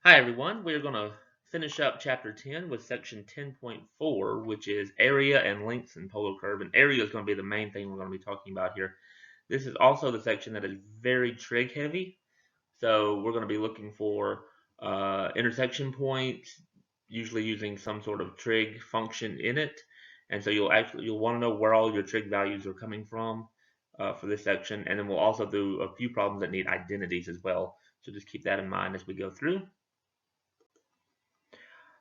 Hi everyone, we're going to finish up chapter 10 with section 10.4, which is area and lengths in polar curve. And area is going to be the main thing we're going to be talking about here. This is also the section that is very trig heavy. So we're going to be looking for intersection points, usually using some sort of trig function in it. And so you'll want to know where all your trig values are coming from for this section. And then we'll also do a few problems that need identities as well. So just keep that in mind as we go through.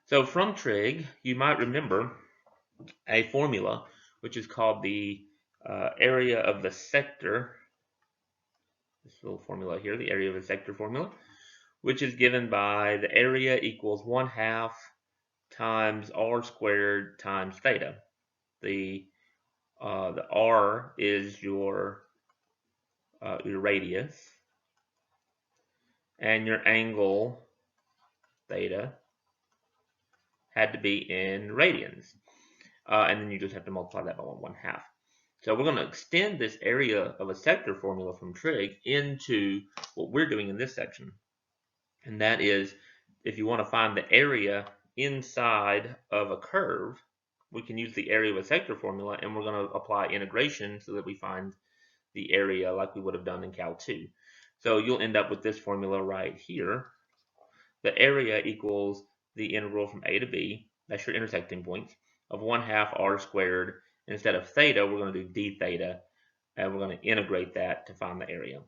So from trig, you might remember a formula which is called the area of the sector. This little formula here, the area of the sector formula, which is given by the area equals 1/2 times r squared times theta. The r is your radius, and your angle theta had to be in radians. And then you just have to multiply that by 1/2. So we're going to extend this area of a sector formula from trig into what we're doing in this section. And that is, if you want to find the area inside of a curve, we can use the area of a sector formula, and we're going to apply integration so that we find the area like we would have done in Cal 2. So you'll end up with this formula right here. The area equals the integral from a to b, that's your intersecting points, of 1/2 r squared. Instead of theta, we're going to do d theta, and we're going to integrate that to find the area.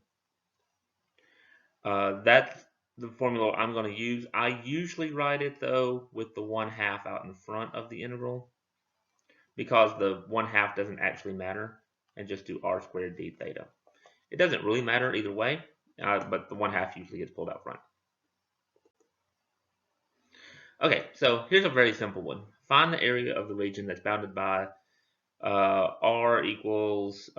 That's the formula I'm going to use. I usually write it, though, with the 1/2 out in front of the integral, because the 1/2 doesn't actually matter, and just do r squared d theta. It doesn't really matter either way, but the 1/2 usually gets pulled out front. Okay, so here's a very simple one. Find the area of the region that's bounded by r equals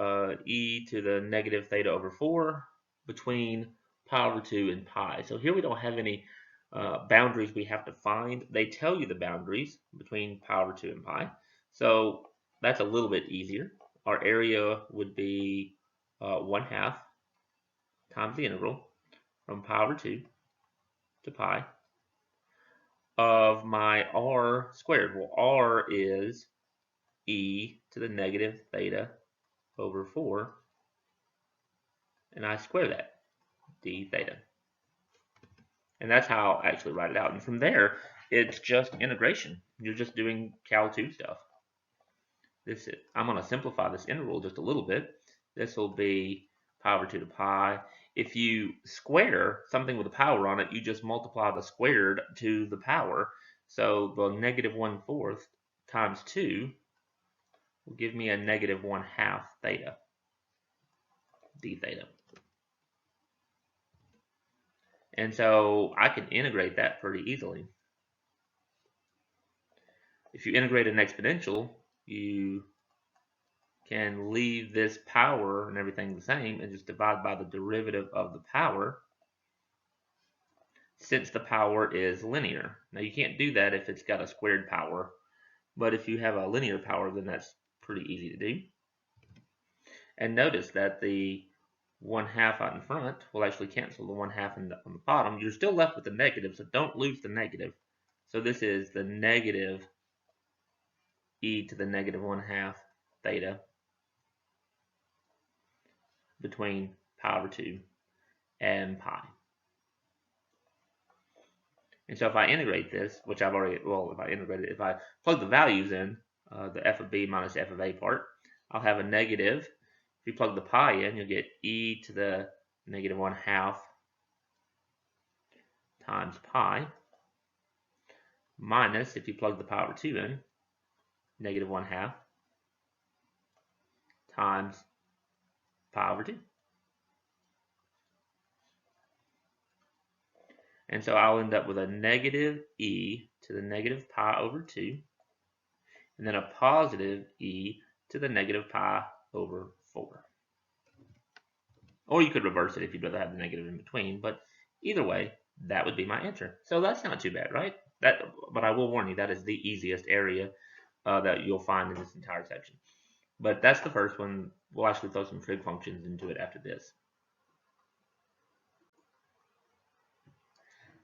e to the negative theta over 4 between pi over 2 and pi. So here we don't have any boundaries we have to find. They tell you the boundaries between pi over 2 and pi. So that's a little bit easier. Our area would be 1/2 times the integral from pi over 2 to pi of my r squared. Well, r is e to the negative theta over 4, and I square that, d theta. And that's how I'll actually write it out. And from there, it's just integration. You're just doing Cal 2 stuff. I'm going to simplify this integral just a little bit. This will be pi over 2 to pi. If you square something with a power on it, you just multiply the squared to the power. So the negative 1/4 times 2 will give me a negative 1/2 theta, d theta. And so I can integrate that pretty easily. If you integrate an exponential, you can leave this power and everything the same and just divide by the derivative of the power, since the power is linear. Now you can't do that if it's got a squared power, but if you have a linear power, then that's pretty easy to do. And notice that the 1/2 out in front will actually cancel the 1/2 on the bottom. You're still left with the negative, so don't lose the negative. So this is the negative e to the negative 1/2 theta between pi over 2 and pi. And so if I integrate this, which I've already, well, if I plug the values in, the f of b minus f of a part, I'll have a negative. If you plug the pi in, you'll get e to the negative 1/2 times pi, minus, if you plug the pi over 2 in, negative 1/2 times pi over 2. And so I'll end up with a negative e to the negative pi over 2, and then a positive e to the negative pi over 4. Or you could reverse it if you'd rather have the negative in between, but either way, that would be my answer. So that's not too bad, right? But I will warn you, that is the easiest area that you'll find in this entire section. But that's the first one. We'll actually throw some trig functions into it after this.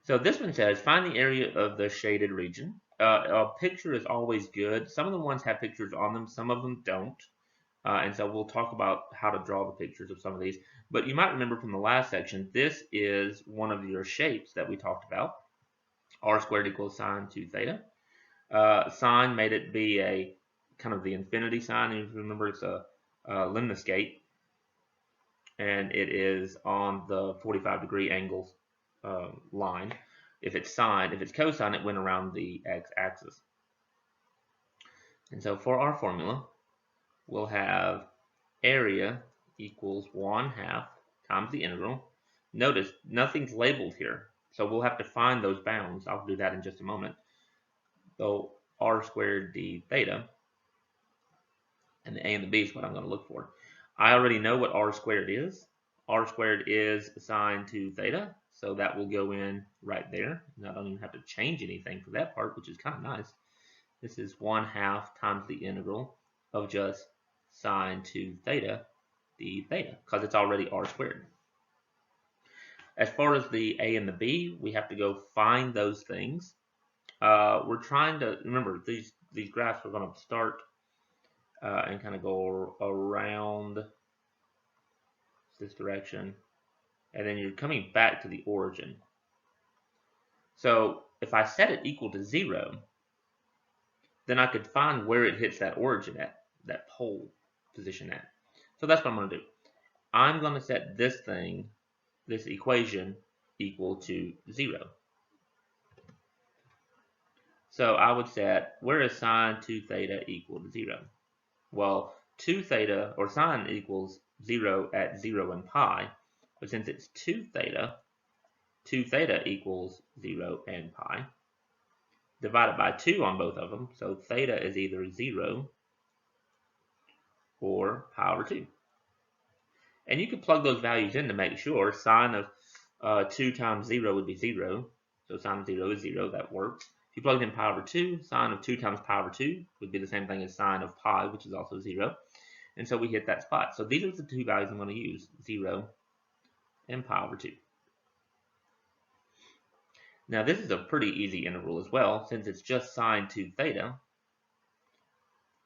So this one says, find the area of the shaded region. A picture is always good. Some of the ones have pictures on them, some of them don't. And so we'll talk about how to draw the pictures of some of these. But you might remember from the last section, this is one of your shapes that we talked about. R squared equals sine 2 theta. Sine made it be a kind of the infinity sign. And if you remember, it's a lemniscate. And it is on the 45-degree angle line. If it's cosine, it went around the x-axis. And so for our formula, we'll have area equals 1/2 times the integral. Notice nothing's labeled here, so we'll have to find those bounds. I'll do that in just a moment. So r squared d theta, and the a and the b is what I'm going to look for. I already know what r squared is. R squared is sine 2 theta, so that will go in right there. And I don't even have to change anything for that part, which is kind of nice. This is 1/2 times the integral of just sine 2 theta d theta, because it's already r squared. As far as the a and the b, we have to go find those things. We're trying to remember these graphs. We're going to start and kind of go around this direction, and then you're coming back to the origin. So if I set it equal to 0, then I could find where it hits that origin at, that pole position at. So that's what I'm going to do. I'm going to set this equation equal to 0. So I would set, where is sine 2 theta equal to 0? Well, 2 theta, or sine equals 0 at 0 and pi, but since it's 2 theta equals 0 and pi, divided by 2 on both of them, so theta is either 0 or pi over 2. And you can plug those values in to make sure. Sine of 2 times 0 would be 0, so sine of 0 is 0, that works. If you plug in pi over 2, sine of 2 times pi over 2 would be the same thing as sine of pi, which is also 0. And so we hit that spot. So these are the two values I'm going to use, 0 and pi over 2. Now this is a pretty easy integral as well, since it's just sine 2 theta.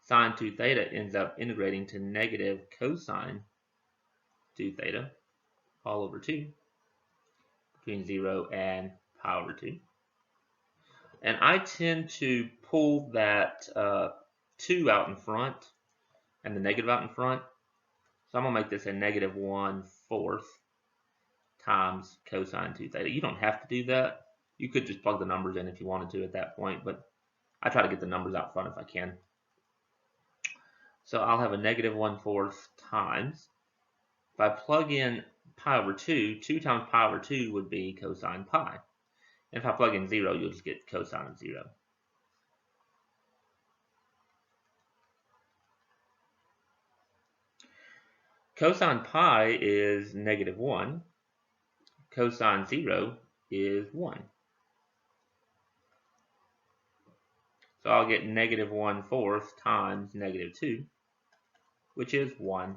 Sine 2 theta ends up integrating to negative cosine 2 theta all over 2 between 0 and pi over 2. And I tend to pull that 2 out in front and the negative out in front. So I'm going to make this a negative 1/4 times cosine 2 theta. You don't have to do that. You could just plug the numbers in if you wanted to at that point, but I try to get the numbers out front if I can. So I'll have a negative 1/4 times. If I plug in pi over 2, 2 times pi over 2 would be cosine pi. And if I plug in 0, you'll just get cosine of 0. Cosine pi is negative 1. Cosine 0 is 1. So I'll get negative 1/4 times negative 2, which is 1/2.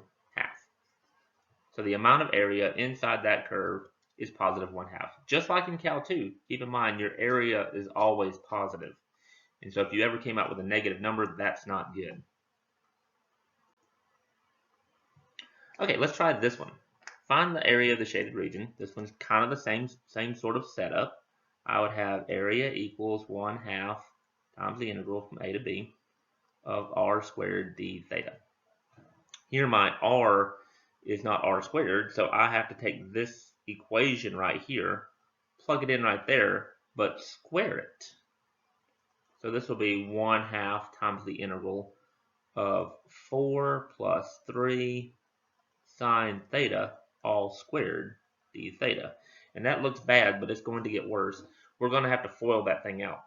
So the amount of area inside that curve is positive 1/2. Just like in Cal 2, keep in mind your area is always positive. And so if you ever came out with a negative number, that's not good. Okay, let's try this one. Find the area of the shaded region. This one's kind of the same sort of setup. I would have area equals 1/2 times the integral from a to b of r squared d theta. Here my r is not r squared, so I have to take this equation right here, plug it in right there, but square it. So this will be 1/2 times the integral of 4 plus 3 sine theta all squared d theta. And that looks bad, but it's going to get worse. We're going to have to FOIL that thing out.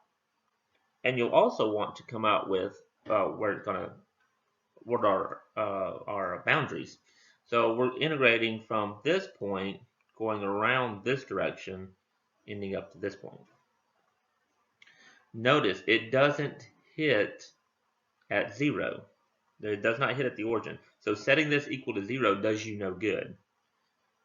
And you'll also want to come out with what are our boundaries. So we're integrating from this point, going around this direction, ending up to this point. Notice it doesn't hit at 0. It does not hit at the origin. So setting this equal to 0 does you no good.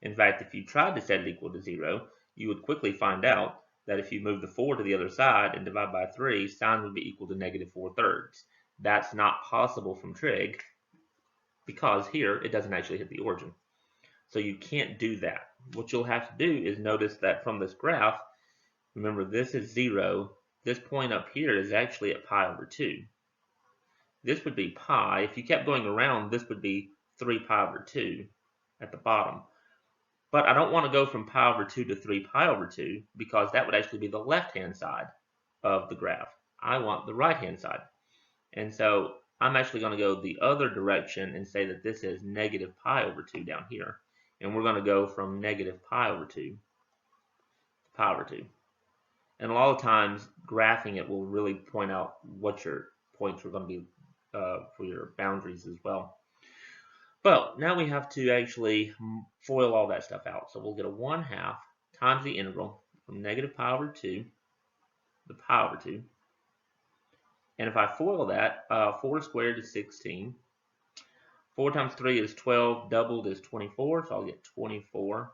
In fact, if you tried to set it equal to 0, you would quickly find out that if you move the 4 to the other side and divide by 3, sine would be equal to negative 4/3. That's not possible from trig because here it doesn't actually hit the origin. So you can't do that. What you'll have to do is notice that from this graph, remember this is 0. This point up here is actually at pi over 2. This would be pi. If you kept going around, this would be 3 pi over 2 at the bottom. But I don't want to go from pi over 2 to 3 pi over 2 because that would actually be the left-hand side of the graph. I want the right-hand side. And so I'm actually going to go the other direction and say that this is negative pi over 2 down here. And we're going to go from negative pi over 2 to pi over 2. And a lot of times, graphing it will really point out what your points are going to be for your boundaries as well. But now we have to actually FOIL all that stuff out. So we'll get a 1/2 times the integral from negative pi over 2 to pi over 2. And if I FOIL that, 4 squared is 16. 4 times 3 is 12, doubled is 24, so I'll get 24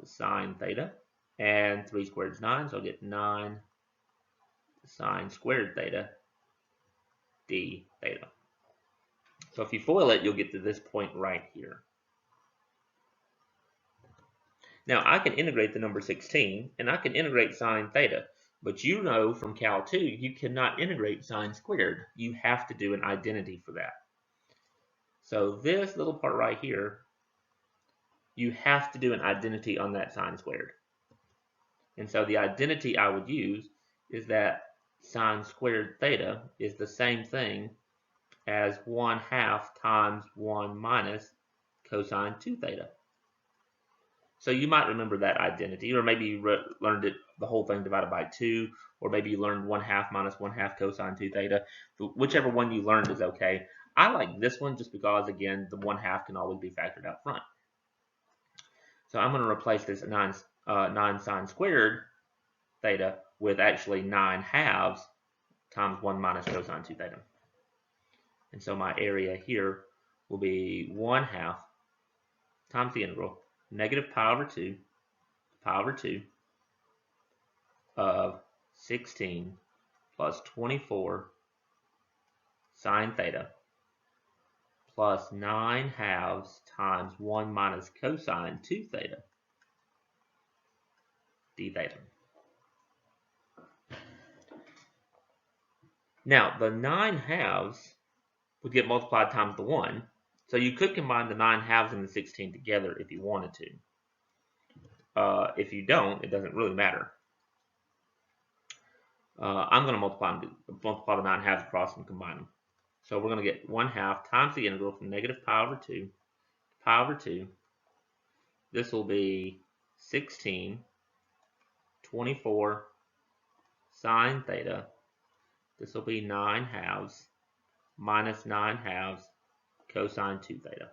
sine theta. And 3 squared is 9, so I'll get 9 sine squared theta d theta. So if you FOIL it, you'll get to this point right here. Now I can integrate the number 16, and I can integrate sine theta. But you know from Cal 2, you cannot integrate sine squared. You have to do an identity for that. So this little part right here, you have to do an identity on that sine squared. And so the identity I would use is that sine squared theta is the same thing as 1/2 times 1 minus cosine 2 theta. So you might remember that identity, or maybe you learned it the whole thing divided by 2, or maybe you learned 1/2 minus 1/2 cosine 2 theta. Whichever one you learned is okay. I like this one just because, again, the 1/2 can always be factored out front. So I'm going to replace this 9 sine squared theta with actually 9/2 times 1 minus cosine 2 theta. And so my area here will be 1/2 times the integral negative pi over 2 of 16 plus 24 sine theta plus 9/2 times 1 minus cosine 2 theta d theta. Now the 9/2 would get multiplied times the 1, so you could combine the 9/2 and the 16 together if you wanted to. If you don't, it doesn't really matter. I'm going to multiply the 9/2 across and combine them. So we're going to get 1/2 times the integral from negative pi over 2 to pi over 2. This will be 16, 24 sine theta. This will be 9/2 minus 9/2 cosine 2 theta.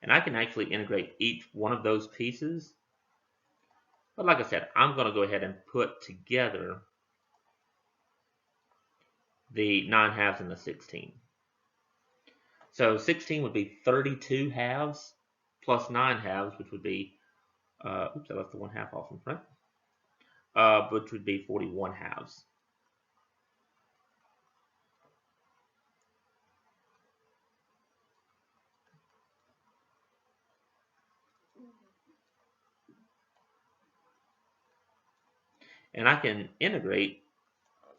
And I can actually integrate each one of those pieces. But like I said, I'm going to go ahead and put together the 9/2 and the 16. So 16 would be 32/2 plus 9/2, which would be, oops, I left the 1/2 off in front, which would be 41/2. And I can integrate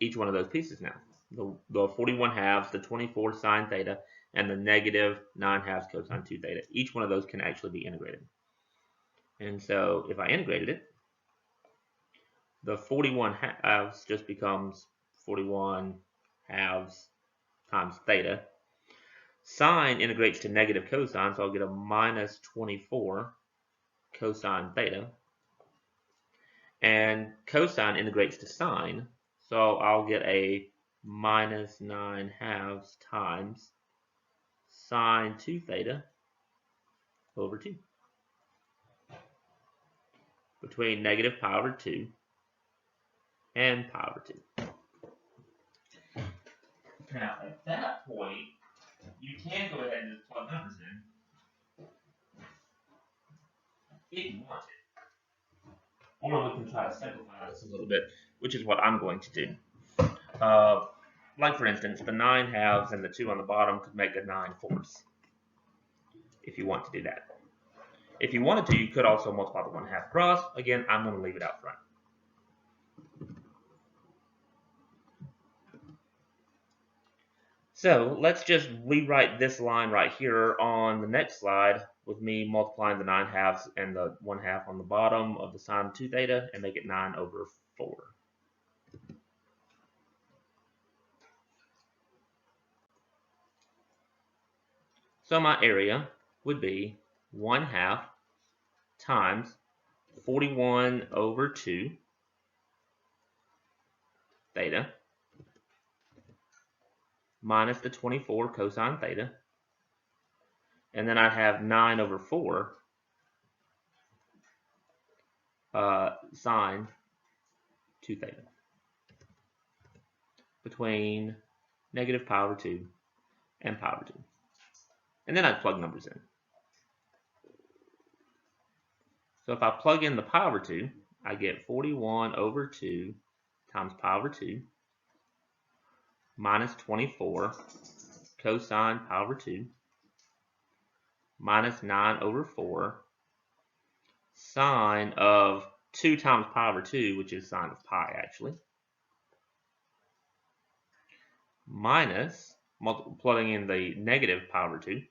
each one of those pieces now. The 41/2, the 24 sine theta, and the negative 9/2 cosine 2 theta. Each one of those can actually be integrated. And so if I integrated it, the 41/2 just becomes 41/2 times theta. Sine integrates to negative cosine, so I'll get a minus 24 cosine theta. And cosine integrates to sine, so I'll get a minus 9/2 times sine 2 theta over 2. Between negative pi over 2 and pi over 2. Now, at that point, you can go ahead and just plug numbers in if you want to. or we can try to simplify this a little bit, which is what I'm going to do. Like for instance, the 9 halves and the 2 on the bottom could make a 9 fourths, if you want to do that. If you wanted to, you could also multiply the 1/2 across. Again, I'm going to leave it out front. So let's just rewrite this line right here on the next slide with me multiplying the 9 halves and the 1/2 on the bottom of the sine of 2 theta and make it 9 over 4. So my area would be 1/2 times 41 over 2 theta minus the 24 cosine theta, and then I'd have 9 over 4 sine 2 theta between negative pi over 2 and pi over 2. And then I'd plug numbers in. So if I plug in the pi over 2, I get 41 over 2 times pi over 2 minus 24 cosine pi over 2 minus 9 over 4 sine of 2 times pi over 2, which is sine of pi actually, minus, plugging in the negative pi over 2,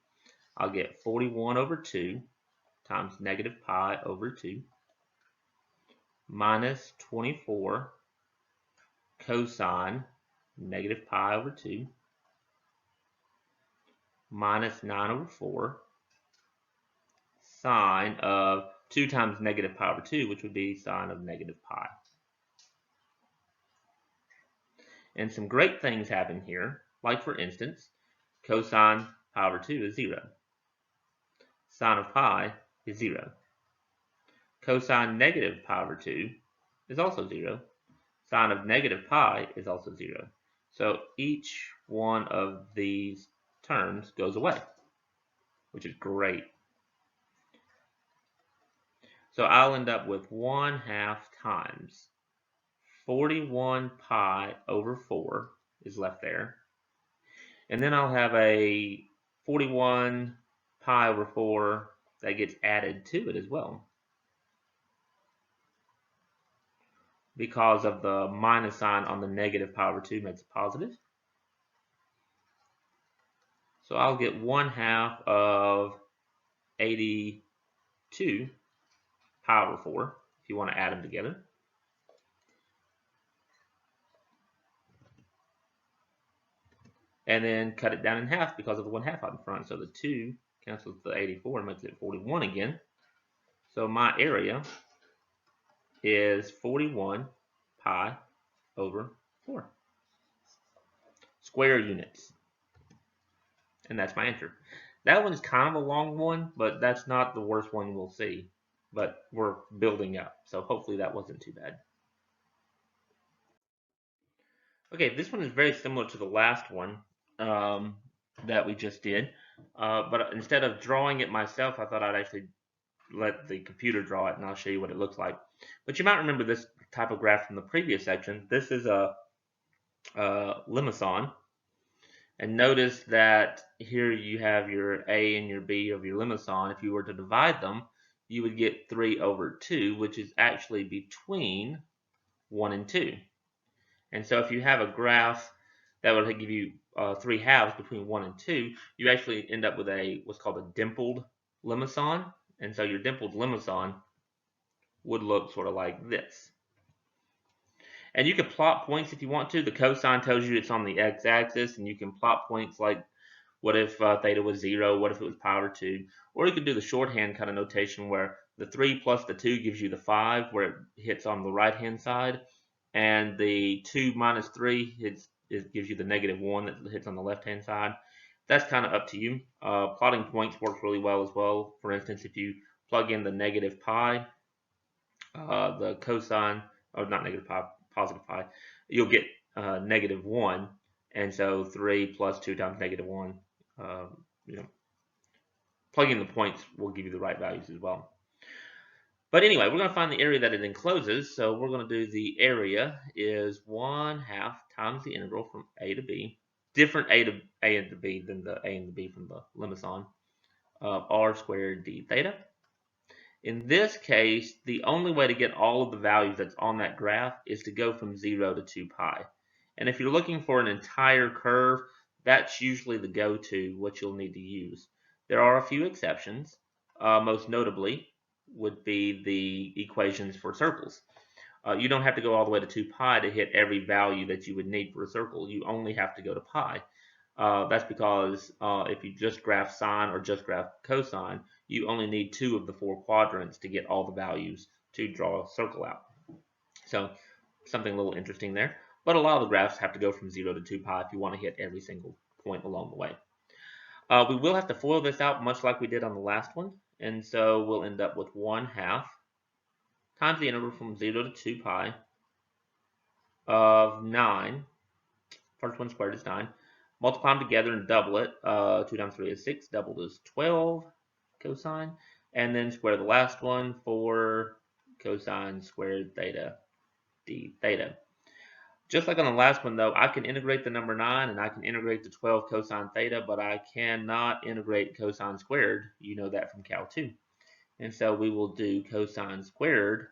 I'll get 41 over 2 times negative pi over 2 minus 24 cosine negative pi over 2 minus 9 over 4 sine of 2 times negative pi over 2, which would be sine of negative pi. And some great things happen here, like for instance, cosine pi over 2 is 0. Sine of pi is 0. Cosine negative pi over 2 is also 0. Sine of negative pi is also 0. So each one of these terms goes away, which is great. So I'll end up with 1/2 times 41 pi over 4 is left there. And then I'll have a 41 pi over 4 that gets added to it as well, because of the minus sign on the negative pi over 2 makes it positive. So I'll get 1/2 of 82 pi over 4 if you want to add them together. And then cut it down in half because of the 1/2 out in front. So the 2 cancels the 84 and makes it 41 again. So my area is 41 pi over 4 square units. And that's my answer. That one's kind of a long one, but that's not the worst one we'll see. But we're building up, so hopefully that wasn't too bad. Okay, this one is very similar to the last one that we just did. But instead of drawing it myself, I thought I'd actually let the computer draw it, and I'll show you what it looks like. But you might remember this type of graph from the previous section. This is a limison. And notice that here you have your A and your B of your limison. If you were to divide them, you would get 3 over 2, which is actually between 1 and 2. And so if you have a graph that would give you 3 halves between 1 and 2, you actually end up with what's called a dimpled limison. And so your dimpled limison would look sort of like this. And you can plot points if you want to. The cosine tells you it's on the x-axis, and you can plot points like, what if theta was 0? What if it was pi over 2? Or you could do the shorthand kind of notation where the 3 plus the 2 gives you the 5, where it hits on the right-hand side, and the 2 minus 3 gives you the -1 that hits on the left-hand side. That's kind of up to you. Plotting points works really well as well. For instance, if you plug in the negative pi, the cosine, or not negative pi, positive pi, you'll get -1, and so 3 plus 2 times -1, plugging the points will give you the right values as well. But anyway, we're going to find the area that it encloses. So we're going to do the area is 1/2 times the integral from a to b. Different a and to b than the a and the b from the limison of r squared d theta. In this case, the only way to get all of the values that's on that graph is to go from 0 to 2 pi. And if you're looking for an entire curve, that's usually the go-to, what you'll need to use. There are a few exceptions. Most notably would be the equations for circles. You don't have to go all the way to 2 pi to hit every value that you would need for a circle. You only have to go to pi. That's because if you just graph sine or just graph cosine, you only need 2 of the 4 quadrants to get all the values to draw a circle out. So something a little interesting there. But a lot of the graphs have to go from 0 to 2 pi if you want to hit every single point along the way. We will have to FOIL this out much like we did on the last one. And so we'll end up with 1/2 times the integral from 0 to 2 pi of 9. First one squared is 9. Multiply them together and double it. 2 times 3 is 6. Doubled is 12 cosine. And then square the last one for cosine squared theta d theta. Just like on the last one, though, I can integrate the number 9 and I can integrate the 12 cosine theta, but I cannot integrate cosine squared. You know that from Cal 2. And so we will do cosine squared,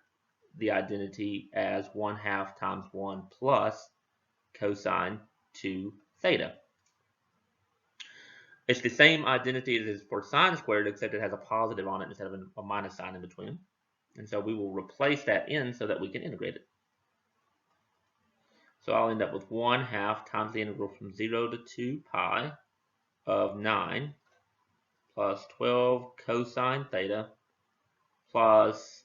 the identity, as 1/2 times 1 plus cosine 2 theta. It's the same identity as it is for sine squared, except it has a positive on it instead of a minus sign in between. And so we will replace that in so that we can integrate it. So I'll end up with 1/2 times the integral from 0 to 2 pi of 9 plus 12 cosine theta plus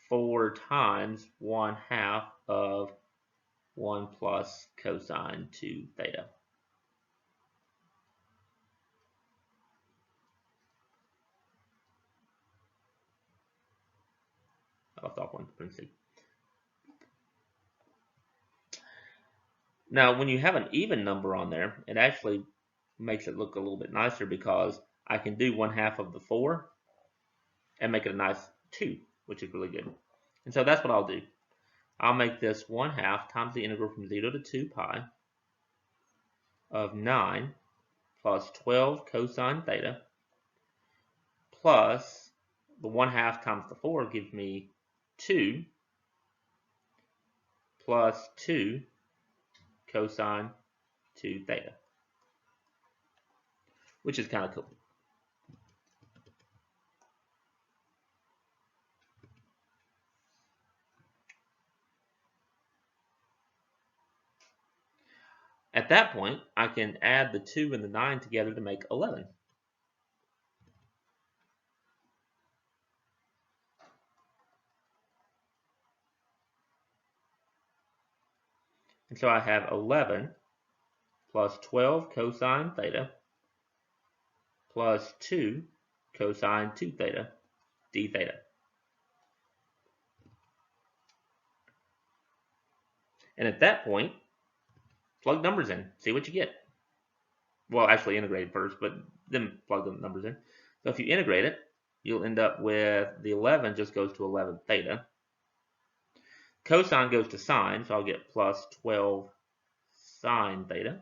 4 times 1/2 of 1 plus cosine 2 theta. I left off one parenthesis. Now, when you have an even number on there, it actually makes it look a little bit nicer because I can do 1/2 of the 4 and make it a nice 2, which is really good. And so that's what I'll do. I'll make this 1/2 times the integral from 0 to 2 pi of 9 plus 12 cosine theta plus the 1/2 times the 4 gives me 2 plus 2 cosine 2 theta, which is kind of cool. At that point, I can add the 2 and the 9 together to make 11. And so I have 11 plus 12 cosine theta plus 2 cosine 2 theta d theta. And at that point, plug numbers in, see what you get. Well, actually integrate it first, but then plug the numbers in. So if you integrate it, you'll end up with the 11 just goes to 11 theta. Cosine goes to sine, so I'll get plus 12 sine theta.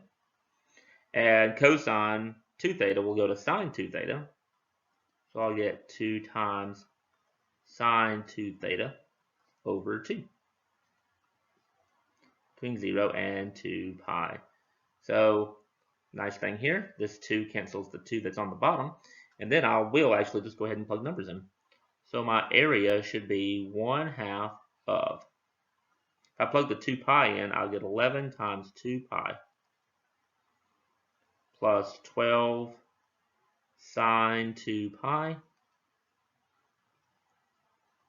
And cosine 2 theta will go to sine 2 theta. So I'll get 2 times sine 2 theta over 2. Between 0 and 2 pi. So nice thing here, this 2 cancels the 2 that's on the bottom. And then I will actually just go ahead and plug numbers in. So my area should be 1/2 of. If I plug the 2 pi in, I'll get 11 times 2 pi plus 12 sine 2 pi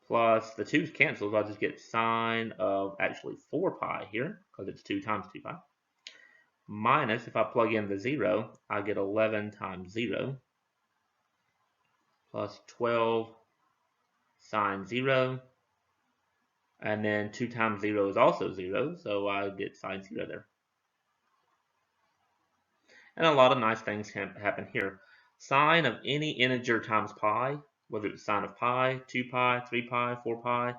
plus the 2's cancels. I'll just get sine of actually 4 pi here because it's 2 times 2 pi. Minus, if I plug in the 0, I get 11 times 0 plus 12 sine 0. And then 2 times 0 is also 0, so I get sine 0 there. And a lot of nice things happen here. Sine of any integer times pi whether it's sine of pi, 2 pi, 3 pi, 4 pi,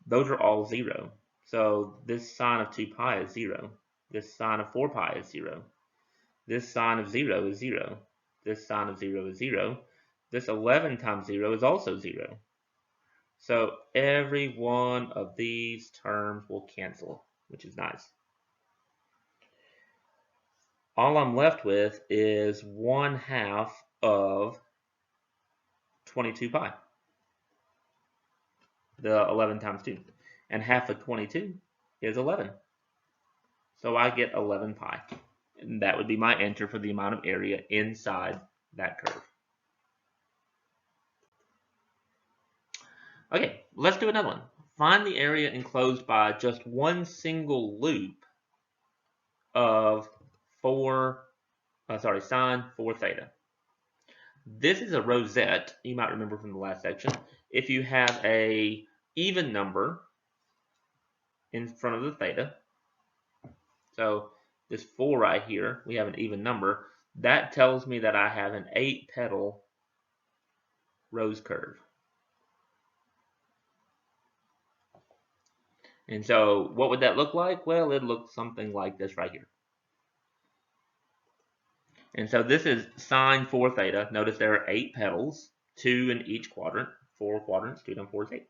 those are all 0. So this sine of 2 pi is 0. This sine of 4 pi is 0. This sine of 0 is 0. This sine of 0 is 0. This 11 times 0 is also 0. So every one of these terms will cancel, which is nice. All I'm left with is 1/2 of 22 pi, the 11 times 2. And half of 22 is 11. So I get 11 pi. And that would be my answer for the amount of area inside that curve. Okay, let's do another one. Find the area enclosed by just one single loop of sine 4 theta. This is a rosette, you might remember from the last section. If you have a even number in front of the theta, so this 4 right here, we have an even number, that tells me that I have an 8-petal rose curve. And so what would that look like? Well, it looks something like this right here. And so this is sine 4 theta. Notice there are 8 petals, 2 in each quadrant. 4 quadrants, 2 times 4 is 8.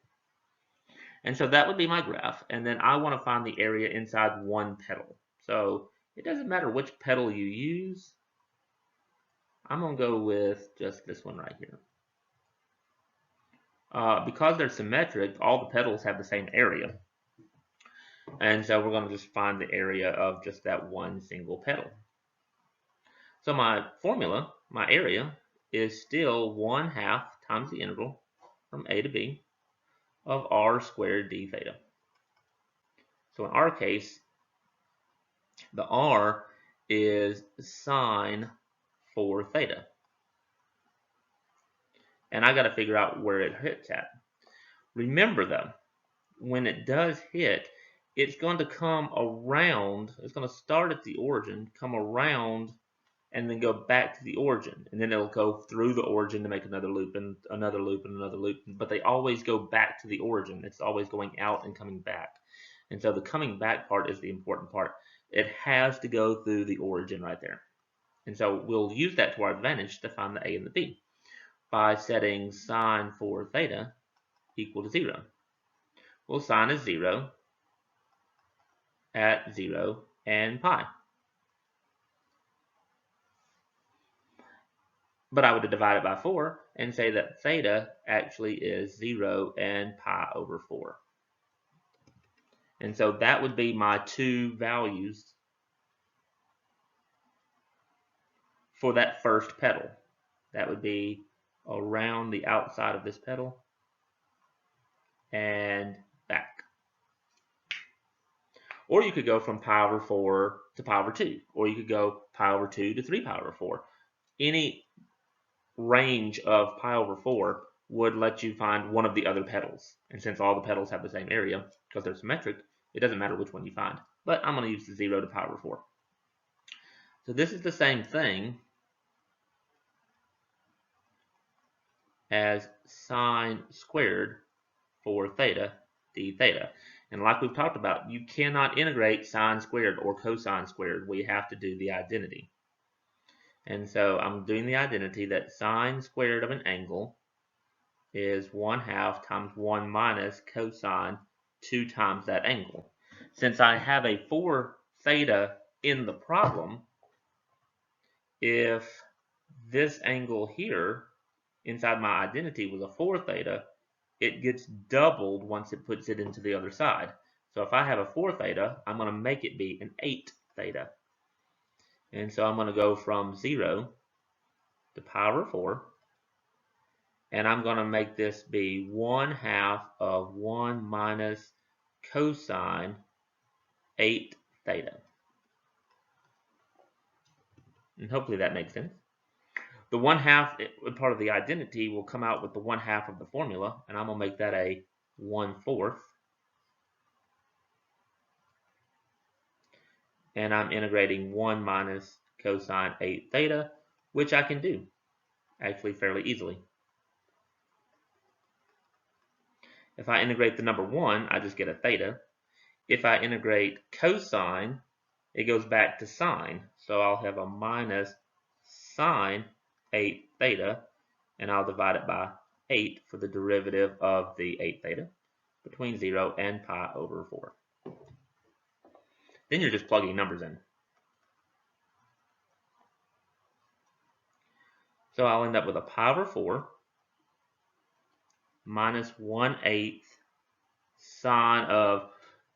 And so that would be my graph. And then I want to find the area inside one petal. So it doesn't matter which petal you use. I'm going to go with just this one right here. Because they're symmetric, all the petals have the same area. And so we're going to just find the area of just that one single petal. So my formula, my area, is still 1/2 times the integral from a to b of r squared d theta. So in our case, the r is sine 4 theta. And I got to figure out where it hits at. Remember though, when it does hit, it's going to come around, it's going to start at the origin, come around, and then go back to the origin. And then it'll go through the origin to make another loop and another loop and another loop. But they always go back to the origin. It's always going out and coming back. And so the coming back part is the important part. It has to go through the origin right there. And so we'll use that to our advantage to find the a and the b by setting sine 4 theta equal to 0. Well, sine is 0 at 0 and pi. But I would divide it by 4 and say that theta actually is 0 and pi over 4. And so that would be my two values for that first petal. That would be around the outside of this petal and back. Or you could go from pi over 4 to pi over 2. Or you could go pi over 2 to 3 pi over 4. Any range of pi over 4 would let you find one of the other petals. And since all the petals have the same area, because they're symmetric, it doesn't matter which one you find. But I'm going to use the 0 to pi over 4. So this is the same thing as sine squared 4 theta d theta. And like we've talked about, you cannot integrate sine squared or cosine squared. We have to do the identity. And so I'm doing the identity that sine squared of an angle is 1/2 times 1 minus cosine 2 times that angle. Since I have a 4 theta in the problem, if this angle here inside my identity was a 4 theta, it gets doubled once it puts it into the other side. So if I have a 4 theta, I'm going to make it be an 8 theta. And so I'm going to go from 0 to pi over 4. And I'm going to make this be 1/2 of 1 minus cosine 8 theta. And hopefully that makes sense. The 1/2 part of the identity will come out with the 1/2 of the formula, and I'm going to make that a 1/4. And I'm integrating 1 minus cosine 8 theta, which I can do actually fairly easily. If I integrate the number 1, I just get a theta. If I integrate cosine, it goes back to sine. So I'll have a minus sine 8 theta, and I'll divide it by 8 for the derivative of the 8 theta between 0 and pi over 4. Then you're just plugging numbers in. So I'll end up with a pi over 4 minus 1/8 sine of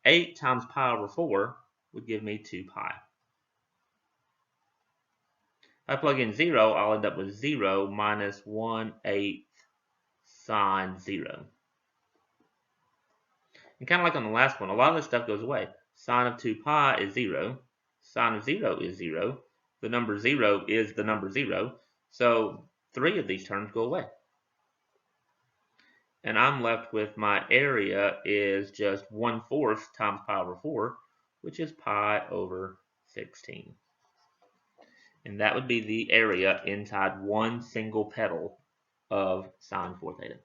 8 times pi over 4 would give me 2 pi. If I plug in 0, I'll end up with 0 minus 1/8 sine 0. And kind of like on the last one, a lot of this stuff goes away. Sine of 2 pi is 0. Sine of 0 is 0. The number 0 is the number 0. So 3 of these terms go away. And I'm left with my area is just 1/4 times pi over 4, which is pi over 16. And that would be the area inside one single petal of sine 4 theta.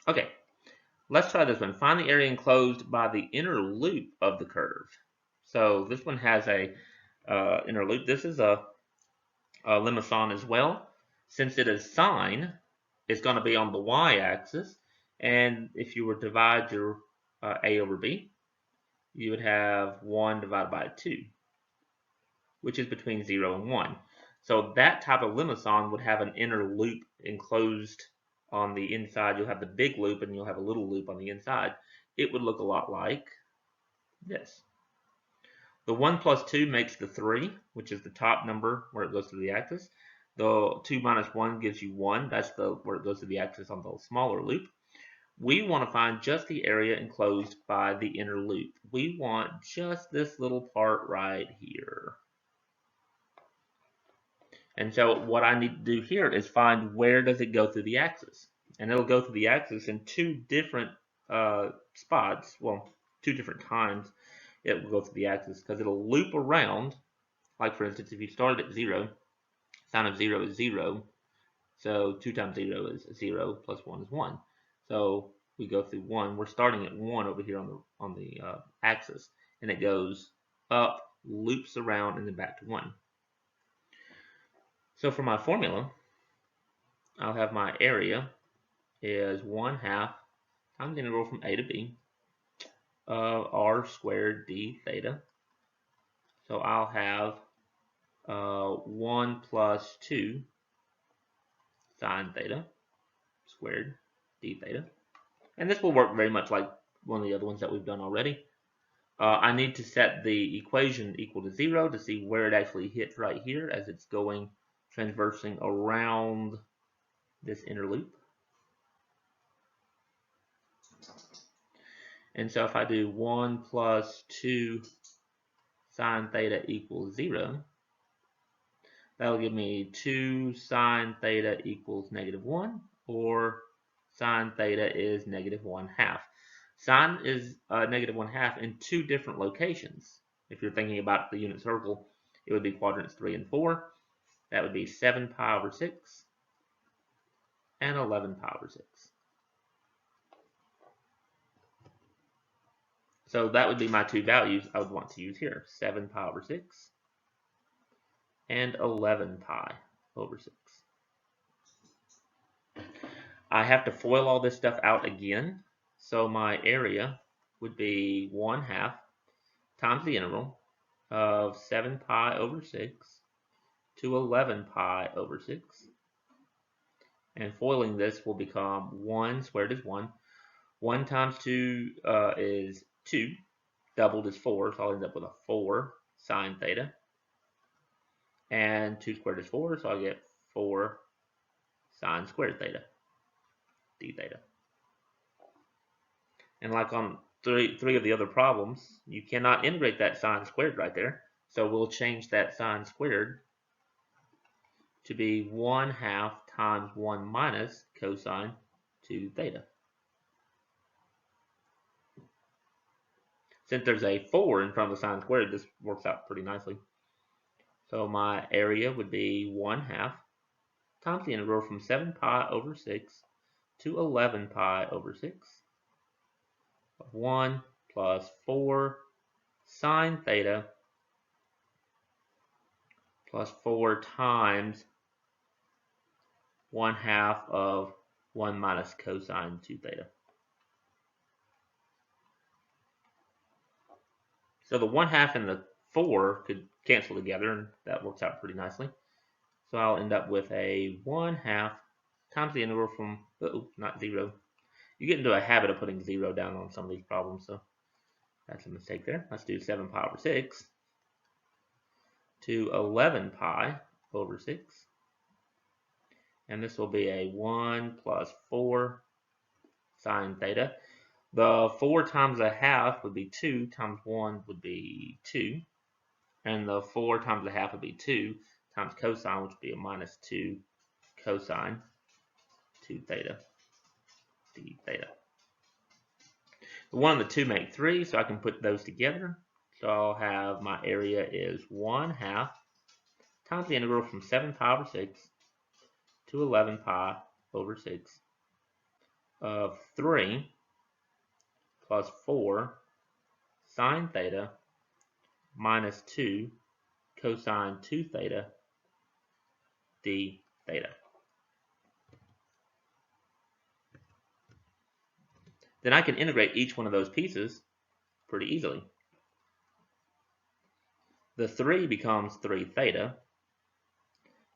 Okay, let's try this one. Find the area enclosed by the inner loop of the curve. So this one has a inner loop. This is a limison as well. Since it is sine, it's going to be on the y-axis. And if you were to divide your a over b, you would have 1 divided by 2, which is between 0 and 1. So that type of limison would have an inner loop enclosed on the inside. You'll have the big loop and you'll have a little loop on the inside. It would look a lot like this. The 1 plus 2 makes the 3, which is the top number where it goes through the axis. The 2 minus 1 gives you 1. That's where it goes through the axis on the smaller loop. We want to find just the area enclosed by the inner loop. We want just this little part right here. And so what I need to do here is find where does it go through the axis. And it'll go through the axis in 2 different spots. Well, 2 different times it will go through the axis because it'll loop around. Like for instance, if you started at 0, sine of 0 is 0. So 2 times 0 is 0 plus 1 is 1. So we go through 1. We're starting at 1 over here on the axis. And it goes up, loops around, and then back to 1. So for my formula, I'll have my area is 1/2 times the integral from a to b of r squared d theta. So I'll have 1 plus 2 sine theta squared d theta. And this will work very much like one of the other ones that we've done already. I need to set the equation equal to 0 to see where it actually hits right here as it's going transversing around this inner loop. And so if I do 1 plus 2 sine theta equals 0, that'll give me 2 sine theta equals -1, or sine theta is -1/2. Sine is -1/2 in 2 different locations. If you're thinking about the unit circle, it would be quadrants 3 and 4. That would be 7 pi over 6 and 11 pi over 6. So that would be my 2 values I would want to use here, 7 pi over 6 and 11 pi over 6. I have to FOIL all this stuff out again, so my area would be 1/2 times the integral of 7 pi over 6 to 11 pi over 6. And FOILing this will become 1 squared is 1. 1 times 2 is 2. Doubled is 4, so I'll end up with a 4 sine theta. And 2 squared is 4, so I get 4 sine squared theta, d theta. And like on three of the other problems, you cannot integrate that sine squared right there. So we'll change that sine squared to be 1/2 times 1 minus cosine 2 theta. Since there's a 4 in front of the sine squared, this works out pretty nicely. So my area would be 1/2 times the integral from 7 pi over 6 to 11 pi over 6 of 1 plus 4 sine theta plus 4 times 1/2 of 1 minus cosine 2 theta. So the 1/2 and the 4 could cancel together, and that works out pretty nicely. So I'll end up with a 1/2 times the integral from, not 0. You get into a habit of putting 0 down on some of these problems, so that's a mistake there. Let's do 7 pi over 6 to 11 pi over 6. And this will be a 1 plus 4 sine theta. The 4 times 1/2 would be 2 times 1 would be 2. And the 4 times 1/2 would be 2 times cosine, which would be a minus 2 cosine 2 theta d theta. The 1 and the 2 make 3, so I can put those together. So I'll have my area is 1/2 times the integral from 7 pi over 6 to 11 pi over 6 of 3 plus 4 sine theta minus 2 cosine 2 theta d theta. Then I can integrate each one of those pieces pretty easily. The 3 becomes 3 theta.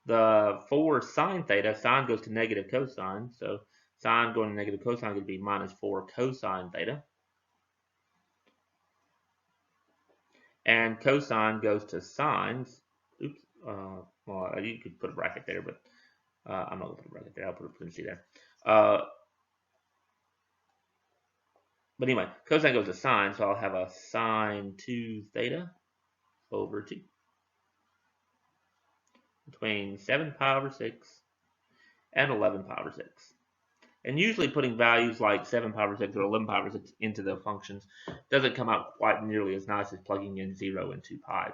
The 4 sine theta, sine goes to negative cosine, so sine going to negative cosine would be minus 4 cosine theta. And cosine goes to sines. Oops. Well, you could put a bracket there, but I'm not going to put a bracket there. I'll put a parenthesis there. But anyway, cosine goes to sine, so I'll have a sine 2 theta over 2 between 7 pi over 6 and 11 pi over 6. And usually putting values like 7 pi over 6 or 11 pi over 6 into the functions doesn't come out quite nearly as nice as plugging in 0 and 2 pi.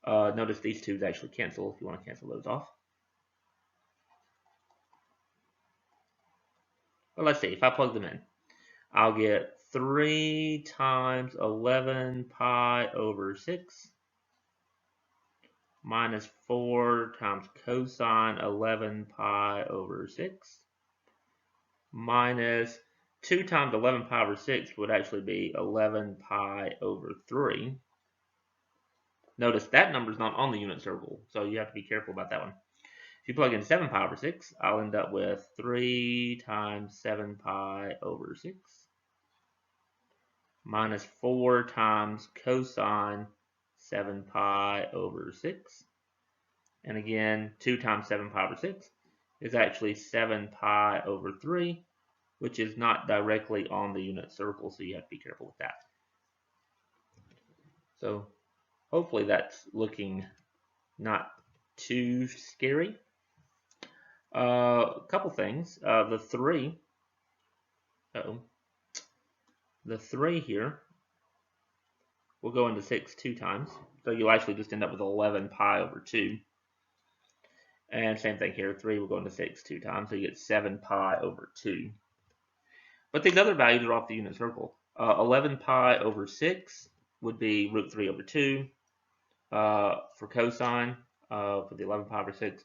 Notice these 2's actually cancel if you want to cancel those off. Well, let's see, if I plug them in, I'll get 3 times 11 pi over 6 minus 4 times cosine 11 pi over 6 minus 2 times 11 pi over 6 would actually be 11 pi over 3. Notice that number is not on the unit circle, so you have to be careful about that one. If you plug in 7 pi over 6, I'll end up with 3 times 7 pi over 6 minus 4 times cosine 7 pi over 6. And again, 2 times 7 pi over 6 is actually 7 pi over 3, which is not directly on the unit circle, so you have to be careful with that. So hopefully that's looking not too scary. A couple things. The 3 here will go into 6 2 times. So you'll actually just end up with 11 pi over 2. And same thing here. 3 will go into 6 2 times. So you get 7 pi over 2. But these other values are off the unit circle. 11 pi over 6 would be root 3 over 2 for cosine for the 11 pi over 6.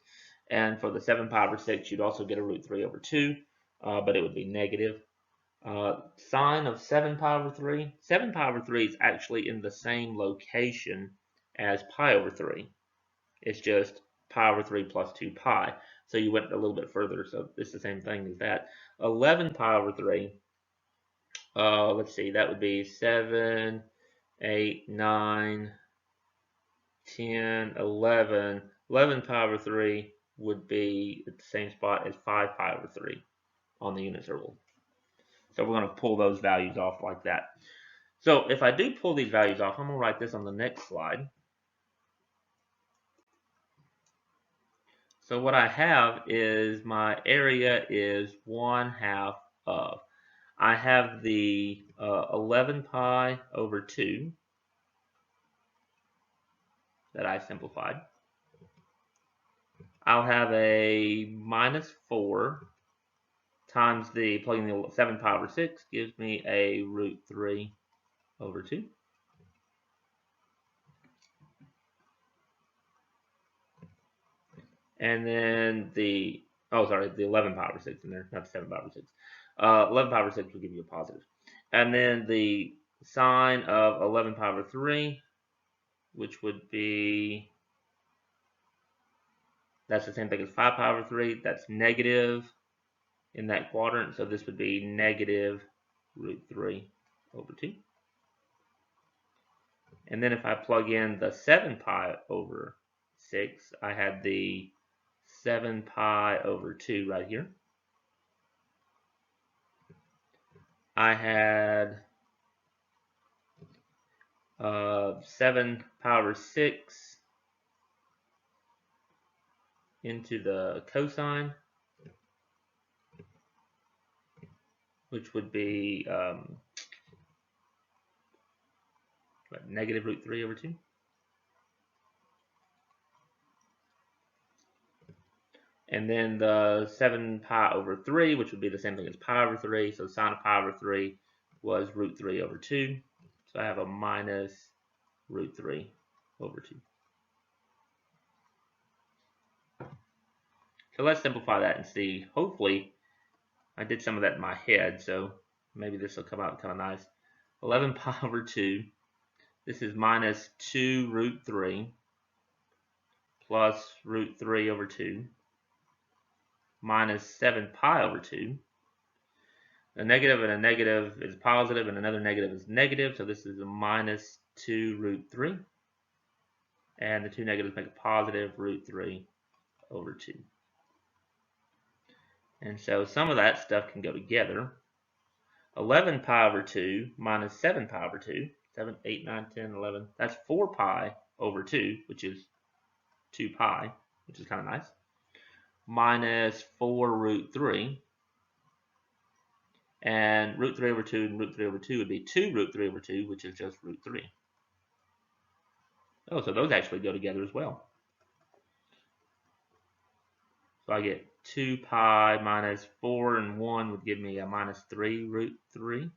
And for the 7 pi over 6, you'd also get a root 3 over 2, but it would be negative. Sine of 7 pi over 3. 7 pi over 3 is actually in the same location as pi over 3. It's just pi over 3 plus 2 pi. So you went a little bit further, so it's the same thing as that. 11 pi over 3, let's see, that would be 7, 8, 9, 10, 11. 11 pi over 3 would be at the same spot as 5 pi over 3 on the unit circle. So we're going to pull those values off like that. So if I do pull these values off, I'm going to write this on the next slide. So what I have is my area is 1/2 of. I have the 11 pi over 2 that I simplified. I'll have a minus 4 times plugging the 7 pi over 6 gives me a root 3 over 2. And then the 11 pi over 6 in there, not the 7 pi over 6. 11 pi over 6 will give you a positive. And then the sine of 11 pi over 3, which would be, that's the same thing as 5 pi over 3. That's negative in that quadrant. So this would be negative root 3 over 2. And then if I plug in the 7 pi over 6, I had the 7 pi over 2 right here. I had 7 pi over 6 into the cosine, which would be negative root 3 over 2. And then the 7 pi over 3, which would be the same thing as pi over 3. So sine of pi over 3 was root 3 over 2. So I have a minus root 3 over 2. So let's simplify that and see. Hopefully, I did some of that in my head, so maybe this will come out kind of nice. 11 pi over 2. This is minus 2 root 3 plus root 3 over 2 minus 7 pi over 2. A negative and a negative is positive, and another negative is negative, so this is a minus 2 root 3. And the two negatives make a positive root 3 over 2. And so some of that stuff can go together. 11 pi over 2 minus 7 pi over 2. 7, 8, 9, 10, 11. That's 4 pi over 2, which is 2 pi, which is kind of nice. Minus 4 root 3. And root 3 over 2 and root 3 over 2 would be 2 root 3 over 2, which is just root 3. Oh, so those actually go together as well. So I get 2 pi minus 4 and 1 would give me a minus 3 root 3.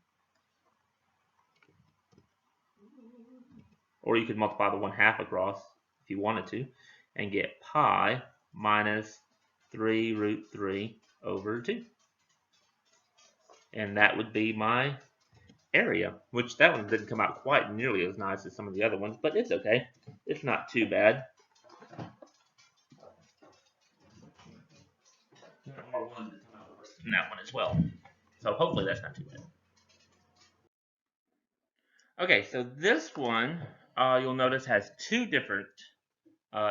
Or you could multiply the 1/2 across if you wanted to and get pi minus 3 root 3 over 2. And that would be my area, which that one didn't come out quite nearly as nice as some of the other ones, but it's okay. It's not too bad. There are ones that come out worse than that one as well. So hopefully that's not too bad. Okay, so this one you'll notice has two different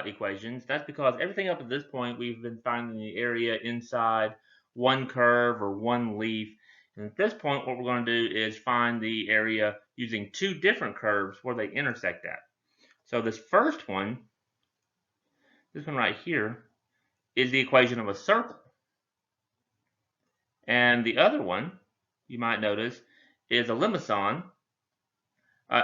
equations. That's because everything up to this point we've been finding the area inside one curve or one leaf. And at this point what we're going to do is find the area using two different curves where they intersect at. So this first one, this one right here, is the equation of a circle. And the other one, you might notice, is a limicon.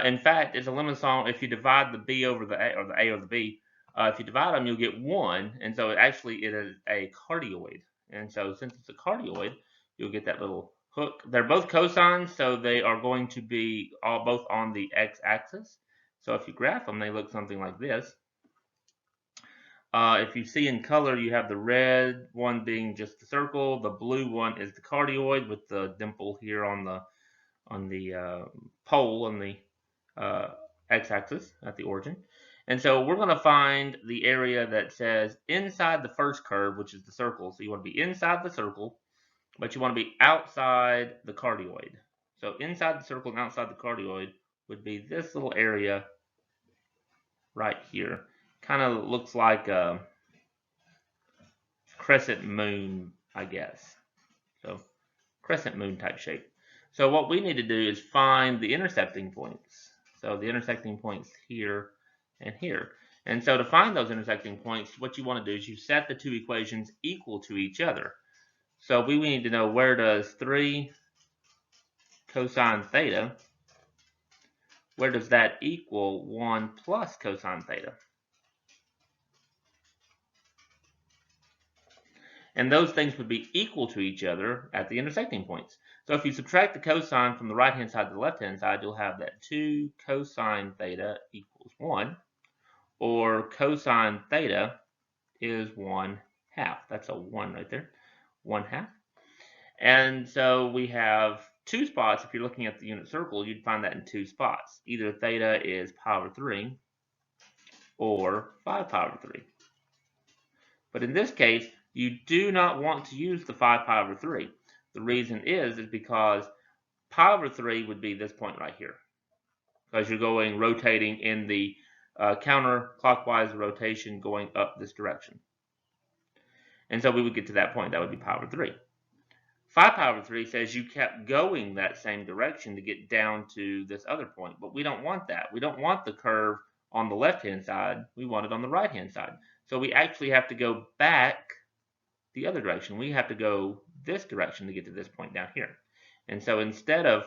In fact, it's a limicon if you divide the b over the a, or the a over the b. If you divide them, you'll get 1, and so it is a cardioid. And so since it's a cardioid, you'll get that little hook. They're both cosines, so they are going to be both on the x-axis. So if you graph them, they look something like this. If you see in color, you have the red one being just the circle. The blue one is the cardioid with the dimple here on the pole on the x-axis at the origin. And so we're going to find the area that says inside the first curve, which is the circle. So you want to be inside the circle, but you want to be outside the cardioid. So inside the circle and outside the cardioid would be this little area right here. Kind of looks like a crescent moon, I guess. So crescent moon type shape. So what we need to do is find the intersecting points. So the intersecting points here and here. And so to find those intersecting points, what you want to do is you set the two equations equal to each other. So we need to know, where does 3 cosine theta, where does that equal 1 plus cosine theta? And those things would be equal to each other at the intersecting points. So if you subtract the cosine from the right-hand side to the left-hand side, you'll have that 2 cosine theta equals 1, or cosine theta is 1/2. That's a 1 right there, 1/2. And so we have 2 spots. If you're looking at the unit circle, you'd find that in 2 spots. Either theta is pi over 3 or 5 pi over 3. But in this case, you do not want to use the 5 pi over 3. The reason is because pi over 3 would be this point right here, because you're rotating in the counterclockwise rotation going up this direction. And so we would get to that point. That would be pi over 3. 5 pi over 3 says you kept going that same direction to get down to this other point. But we don't want that. We don't want the curve on the left-hand side. We want it on the right-hand side. So we actually have to go back the other direction. We have to go this direction to get to this point down here. And so instead of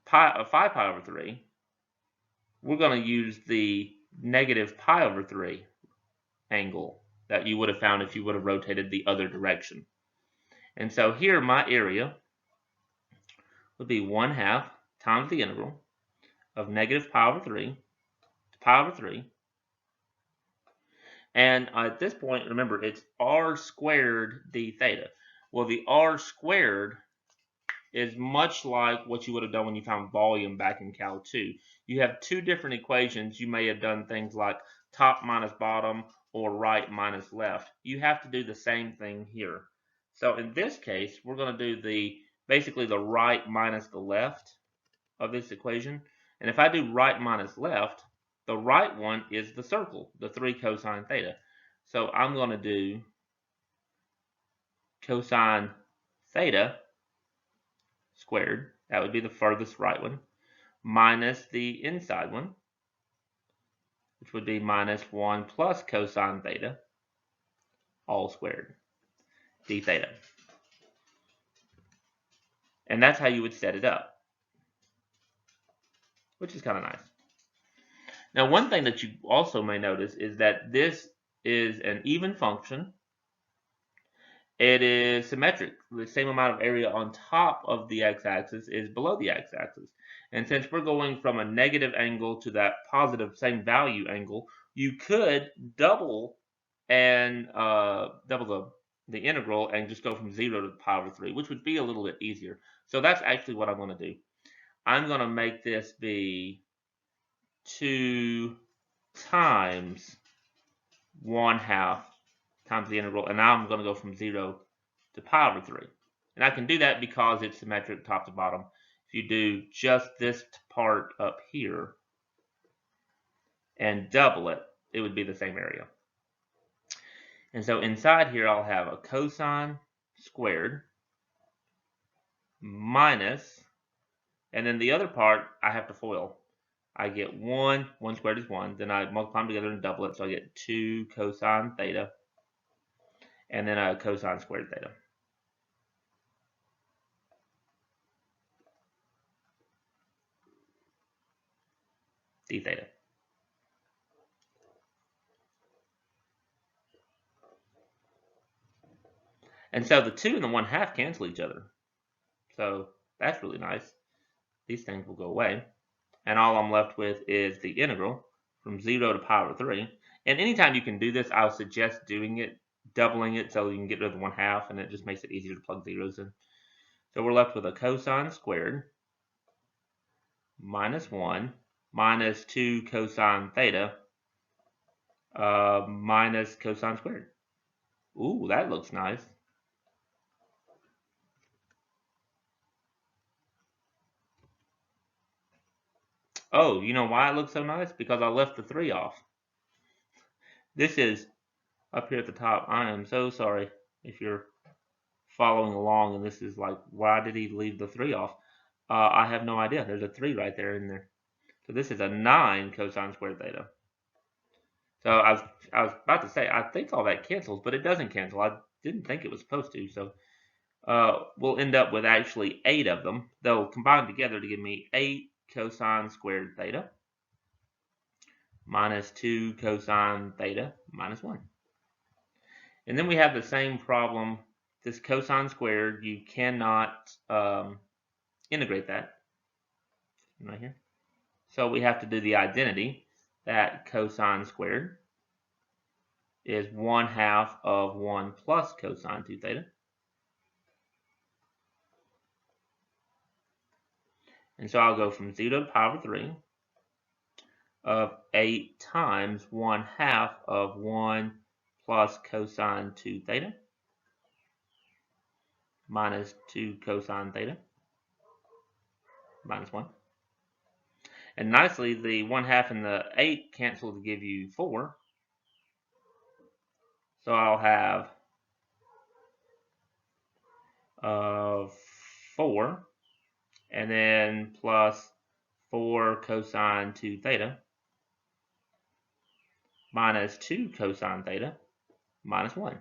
5 pi over 3, we're going to use the negative pi over 3 angle that you would have found if you would have rotated the other direction. And so here my area would be 1/2 times the integral of negative pi over 3 to pi over 3. And at this point, remember, it's r squared d theta. Well, the r squared is much like what you would have done when you found volume back in Cal 2. You have 2 different equations. You may have done things like top minus bottom or right minus left. You have to do the same thing here. So in this case, we're going to do basically the right minus the left of this equation. And if I do right minus left, the right one is the circle, the 3 cosine theta. So I'm going to do cosine theta squared, that would be the furthest right one, minus the inside one, which would be minus 1 plus cosine theta, all squared, d theta. And that's how you would set it up, which is kind of nice. Now, one thing that you also may notice is that this is an even function. It is symmetric. The same amount of area on top of the x-axis is below the x-axis. And since we're going from a negative angle to that positive same value angle, you could double the integral and just go from 0 to the pi over 3, which would be a little bit easier. So that's actually what I'm going to do. I'm going to make this be 2 times 1/2 times the integral, and now I'm going to go from 0 to pi over 3. And I can do that because it's symmetric top to bottom. If you do just this part up here and double it, it would be the same area. And so inside here I'll have a cosine squared minus, and then the other part I have to FOIL. I get 1 squared is 1, then I multiply them together and double it, so I get 2 cosine theta, and then a cosine squared theta. D theta. And so the 2 and the 1/2 cancel each other. So that's really nice. These things will go away. And all I'm left with is the integral from 0 to pi over 3. And anytime you can do this, I'll suggest doing it, doubling it so you can get rid of the 1/2, and it just makes it easier to plug zeros in. So we're left with a cosine squared minus 1 minus 2 cosine theta minus cosine squared. Ooh, that looks nice. Oh, you know why it looks so nice? Because I left the 3 off. This is up here at the top. I am so sorry if you're following along and this is like, why did he leave the 3 off? I have no idea. There's a 3 right there in there. So this is a 9 cosine squared theta. So I was about to say, I think all that cancels, but it doesn't cancel. I didn't think it was supposed to. So we'll end up with actually 8 of them. They'll combine together to give me 8 cosine squared theta minus 2 cosine theta minus 1. And then we have the same problem. This cosine squared, you cannot integrate that right here. So we have to do the identity that cosine squared is 1/2 of 1 plus cosine 2 theta. And so I'll go from 0 to the power of 3 of 8 times 1/2 of 1 plus cosine 2 theta minus 2 cosine theta minus 1. And nicely, the 1/2 and the 8 cancel to give you 4. So I'll have 4, and then plus 4 cosine 2 theta minus 2 cosine theta minus 1.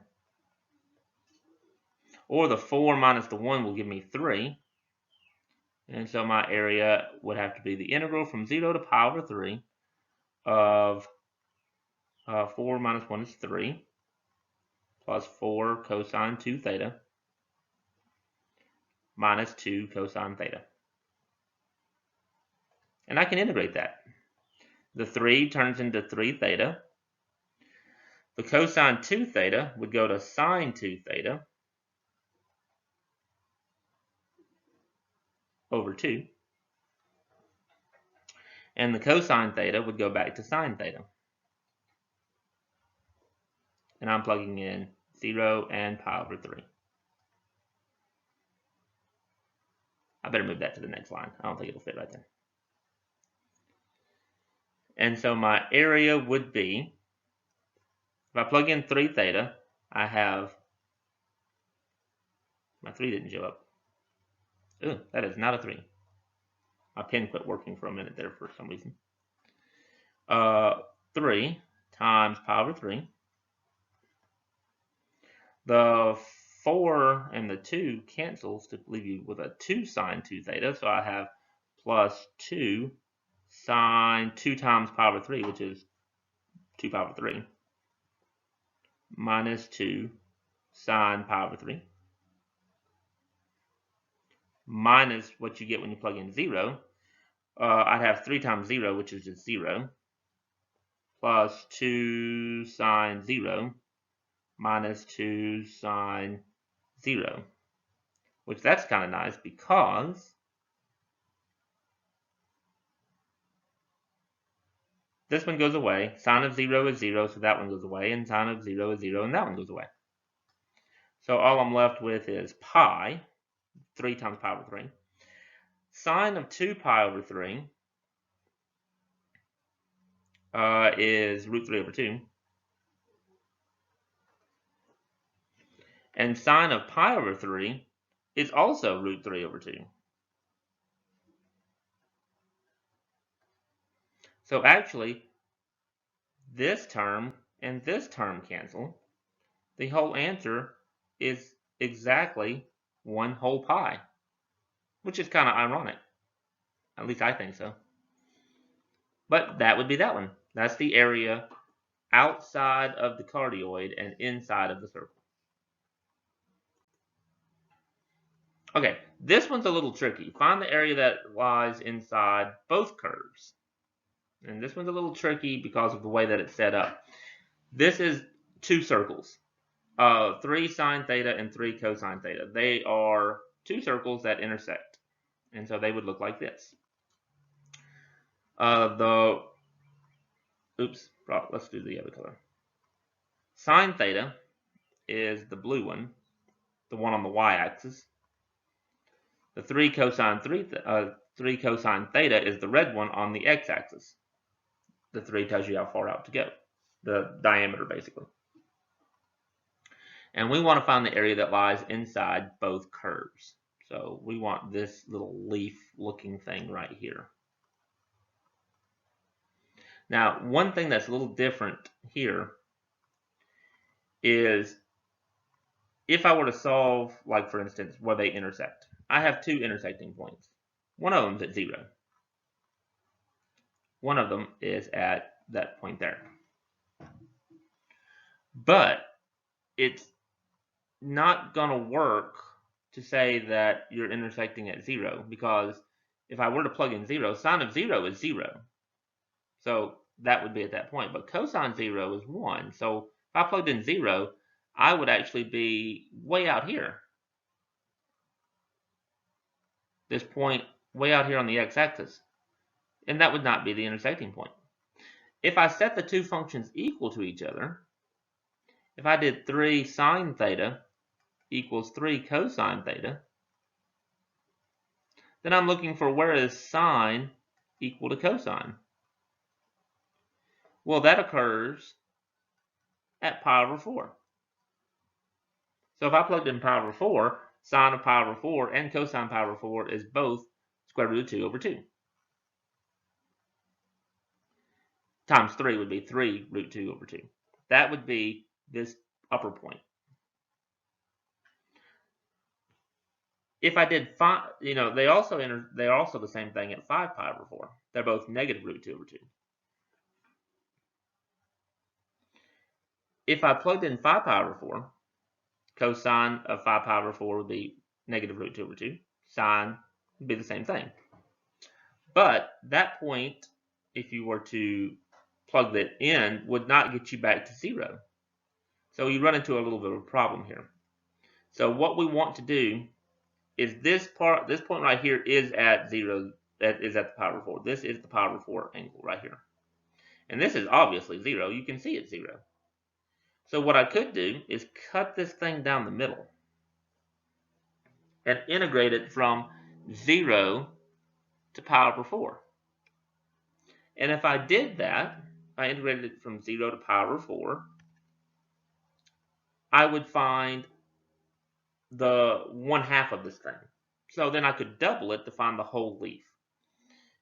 Or the 4 minus the 1 will give me 3. And so my area would have to be the integral from 0 to power 3 of 4 minus 1 is 3 plus 4 cosine 2 theta minus 2 cosine theta. And I can integrate that. The 3 turns into 3 theta. The cosine 2 theta would go to sine 2 theta over 2. And the cosine theta would go back to sine theta. And I'm plugging in 0 and pi over 3. I better move that to the next line. I don't think it'll fit right there. And so my area would be, if I plug in 3 theta, I have, my 3 didn't show up. Ooh, that is not a 3. My pen quit working for a minute there for some reason. 3 times pi over 3. The 4 and the 2 cancels to leave you with a 2 sine 2 theta. So I have plus 2 sine 2 times pi over 3, which is 2 pi over 3, minus 2 sine pi over 3, minus what you get when you plug in 0. I'd have 3 times 0, which is just 0, plus 2 sine 0, minus 2 sine 0, which that's kind of nice because this one goes away. Sine of 0 is 0, so that one goes away, and sine of 0 is 0, and that one goes away. So all I'm left with is pi, 3 times pi over 3. Sine of 2 pi over 3 is root 3 over 2. And sine of pi over 3 is also root 3 over 2. So actually, this term and this term cancel. The whole answer is exactly 1 whole pi, which is kind of ironic. At least I think so. But that would be that one. That's the area outside of the cardioid and inside of the circle. Okay, this one's a little tricky. Find the area that lies inside both curves. And this one's a little tricky because of the way that it's set up. This is 2 circles. 3 sine theta and 3 cosine theta. They are 2 circles that intersect. And so they would look like this. Let's do the other color. Sine theta is the blue one, the one on the y-axis. The 3 cosine theta is the red one on the x-axis. The 3 tells you how far out to go, the diameter basically. And we want to find the area that lies inside both curves. So we want this little leaf looking thing right here. Now, one thing that's a little different here is if I were to solve, like for instance, where they intersect. I have 2 intersecting points. One of them is at 0. One of them is at that point there. But it's not going to work to say that you're intersecting at 0, because if I were to plug in 0, sine of 0 is 0. So that would be at that point. But cosine 0 is 1. So if I plugged in 0, I would actually be way out here. This point way out here on the x-axis. And that would not be the intersecting point. If I set the two functions equal to each other, if I did 3 sine theta equals 3 cosine theta, then I'm looking for where is sine equal to cosine. Well, that occurs at pi over 4. So if I plugged in pi over 4, sine of pi over 4 and cosine pi over 4 is both square root of 2 over 2. Times 3 would be 3 root 2 over 2. That would be this upper point. If I did 5, they're also the same thing at 5 pi over 4. They're both negative root 2 over 2. If I plugged in 5 pi over 4, cosine of 5 pi over 4 would be negative root 2 over 2. Sine would be the same thing. But that point, if you were to plug that in, would not get you back to 0. So you run into a little bit of a problem here. So what we want to do is this point right here is at 0, that is at the pi over 4. This is the pi over 4 angle right here. And this is obviously 0. You can see it's 0. So what I could do is cut this thing down the middle and integrate it from 0 to pi over 4. And if I did that, I integrated it from 0 to pi over 4, I would find the 1/2 of this thing. So then I could double it to find the whole leaf.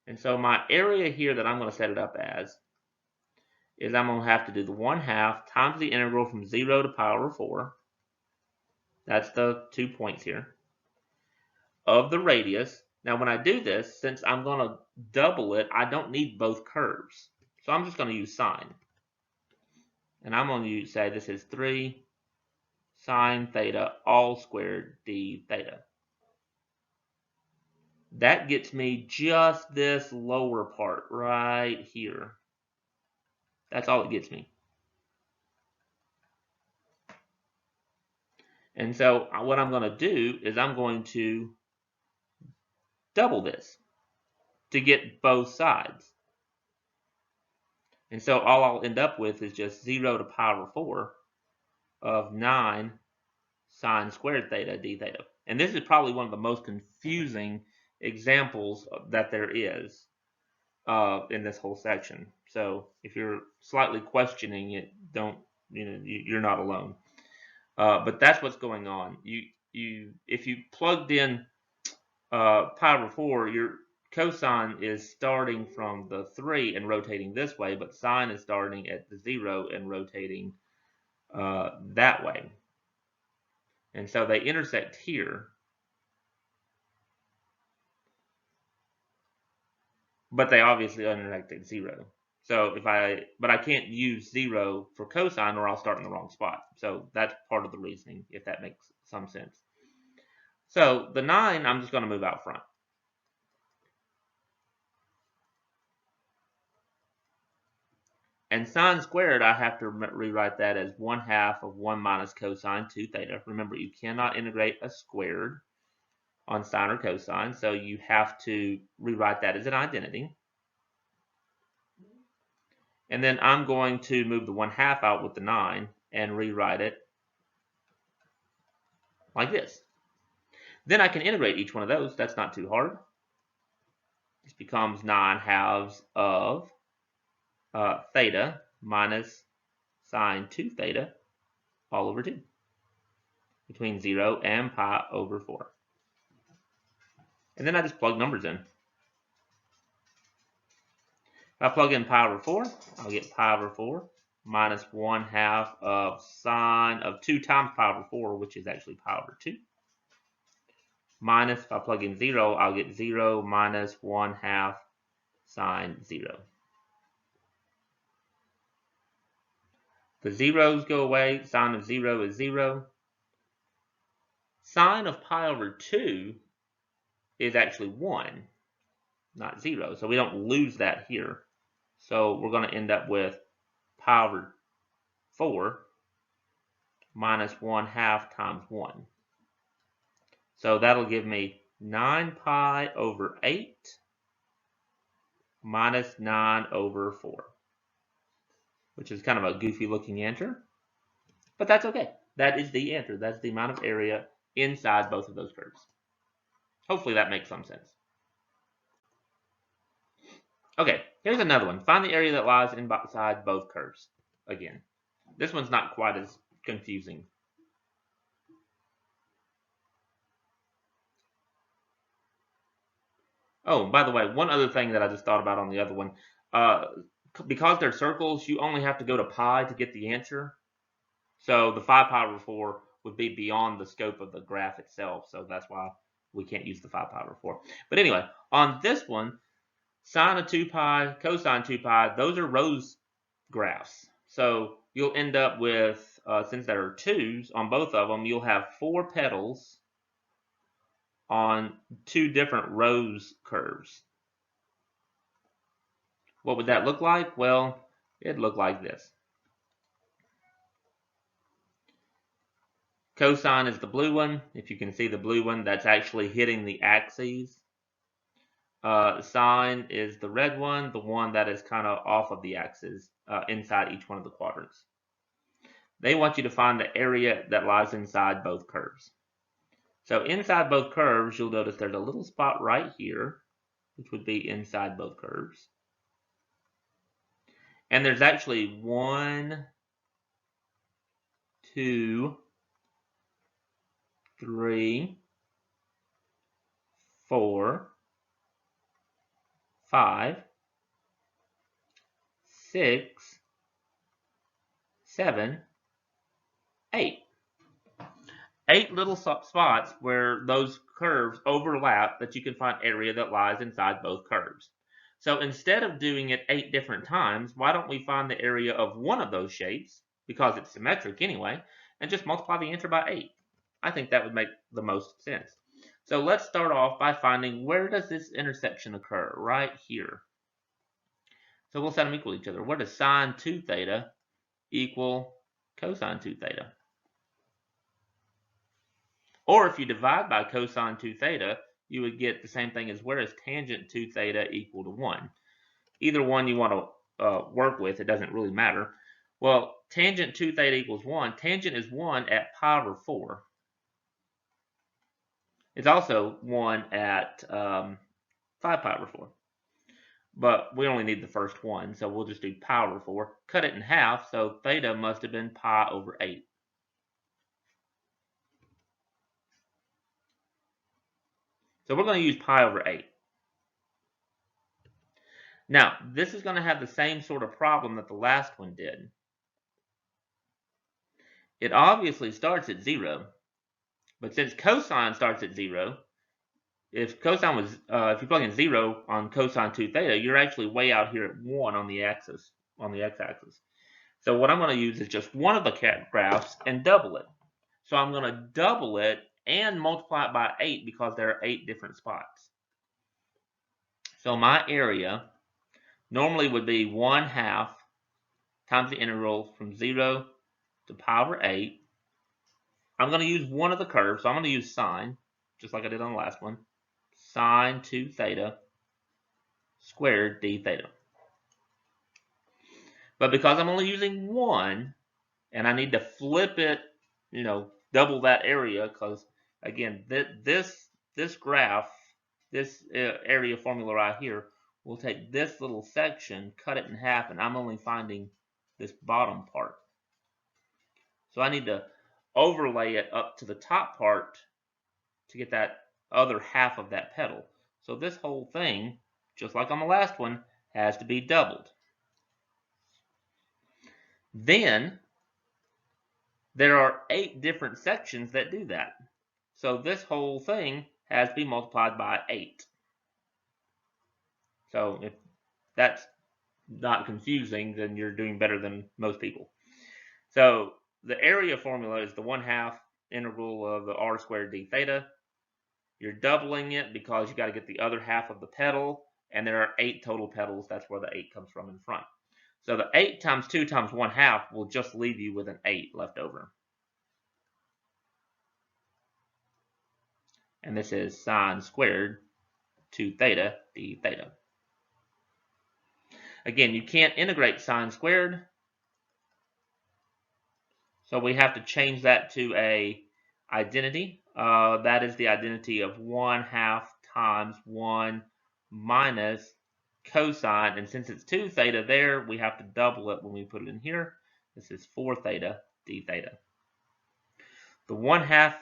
And so my area here that I'm going to set it up as is I'm going to have to do the 1/2 times the integral from 0 to pi over 4. That's the 2 points here. Of the radius. Now when I do this, since I'm going to double it, I don't need both curves. So I'm just going to use sine. And I'm going to say this is 3 sine theta all squared d theta. That gets me just this lower part right here. That's all it gets me. And so what I'm going to do is I'm going to double this to get both sides. And so all I'll end up with is just 0 to pi over 4 of 9 sine squared theta d theta. And this is probably one of the most confusing examples that there is in this whole section. So if you're slightly questioning it, you're not alone. But that's what's going on. If you plugged in pi over 4, your cosine is starting from the 3 and rotating this way, but sine is starting at the 0 and rotating that way. And so they intersect here. But they obviously intersect at 0. So but I can't use 0 for cosine or I'll start in the wrong spot. So that's part of the reasoning, if that makes some sense. So the 9, I'm just going to move out front. And sine squared, I have to rewrite that as 1/2 of 1 minus cosine 2 theta. Remember, you cannot integrate a squared on sine or cosine, so you have to rewrite that as an identity. And then I'm going to move the 1/2 out with the 9 and rewrite it like this. Then I can integrate each one of those. That's not too hard. This becomes 9/2 of theta minus sine 2 theta all over 2 between 0 and pi over 4. And then I just plug numbers in. If I plug in pi over 4, I'll get pi over 4 minus 1/2 of sine of 2 times pi over 4, which is actually pi over 2. Minus, if I plug in 0, I'll get 0 minus 1/2 sine 0. The zeros go away. Sine of 0 is 0. Sine of pi over 2 is actually 1, not 0. So we don't lose that here. So we're going to end up with pi over 4 minus 1/2 times 1. So that'll give me 9 pi over 8 minus 9 over 4, which is kind of a goofy looking answer, but that's okay. That is the answer. That's the amount of area inside both of those curves. Hopefully that makes some sense. Okay, here's another one. Find the area that lies inside both curves. Again, this one's not quite as confusing. Oh, by the way, one other thing that I just thought about on the other one, because they're circles, you only have to go to pi to get the answer. So the 5 pi over 4 would be beyond the scope of the graph itself, so that's why we can't use the 5 pi over 4. But anyway, on this one, sine of 2 pi, cosine 2 pi, those are rows graphs. So you'll end up with, since there are 2's on both of them, you'll have 4 petals on 2 different rows curves. What would that look like? Well, it'd look like this. Cosine is the blue one. If you can see the blue one, that's actually hitting the axes. Sine is the red one, the one that is kind of off of the axis inside each one of the quadrants. They want you to find the area that lies inside both curves. So inside both curves, you'll notice there's a little spot right here, which would be inside both curves. And there's actually 1, 2, 3, 4, 5, 6, 7, 8. 8 little spots where those curves overlap that you can find area that lies inside both curves. So instead of doing it 8 different times, why don't we find the area of one of those shapes, because it's symmetric anyway, and just multiply the answer by 8? I think that would make the most sense. So let's start off by finding, where does this intersection occur? Right here. So we'll set them equal to each other. Where does sine 2 theta equal cosine 2 theta? Or if you divide by cosine 2 theta, you would get the same thing as, where is tangent 2 theta equal to 1? Either one you want to work with, it doesn't really matter. Well, tangent 2 theta equals 1. Tangent is 1 at pi over 4. It's also 1 at 5 pi over 4. But we only need the first one, so we'll just do pi over 4. Cut it in half, so theta must have been pi over 8. So we're going to use pi over 8. Now, this is going to have the same sort of problem that the last one did. It obviously starts at 0, but since cosine starts at 0, if cosine was, if you plug in 0 on cosine 2 theta, you're actually way out here at 1 on the axis, on the x-axis. So what I'm going to use is just one of the graphs and double it. So I'm going to double it and multiply it by 8 because there are 8 different spots. So my area normally would be 1/2 times the integral from 0 to pi over 8. I'm going to use one of the curves, so I'm going to use sine, just like I did on the last one. Sine 2 theta squared d theta. But because I'm only using one, and I need to flip it, double that area, because again, this graph, this area formula right here, will take this little section, cut it in half, and I'm only finding this bottom part. So I need to overlay it up to the top part to get that other half of that petal. So this whole thing, just like on the last one, has to be doubled. Then there are 8 different sections that do that. So this whole thing has to be multiplied by 8. So if that's not confusing, then you're doing better than most people. So the area formula is the 1/2 integral of the r squared d theta. You're doubling it because you got to get the other half of the petal, and there are 8 total petals. That's where the 8 comes from in front. So the 8 times 2 times 1/2 will just leave you with an 8 left over. And this is sine squared 2 theta d theta. Again, you can't integrate sine squared, so we have to change that to a identity. That is the identity of 1/2 times 1 minus cosine, and since it's 2 theta there, we have to double it when we put it in here. This is 4 theta d theta. The 1/2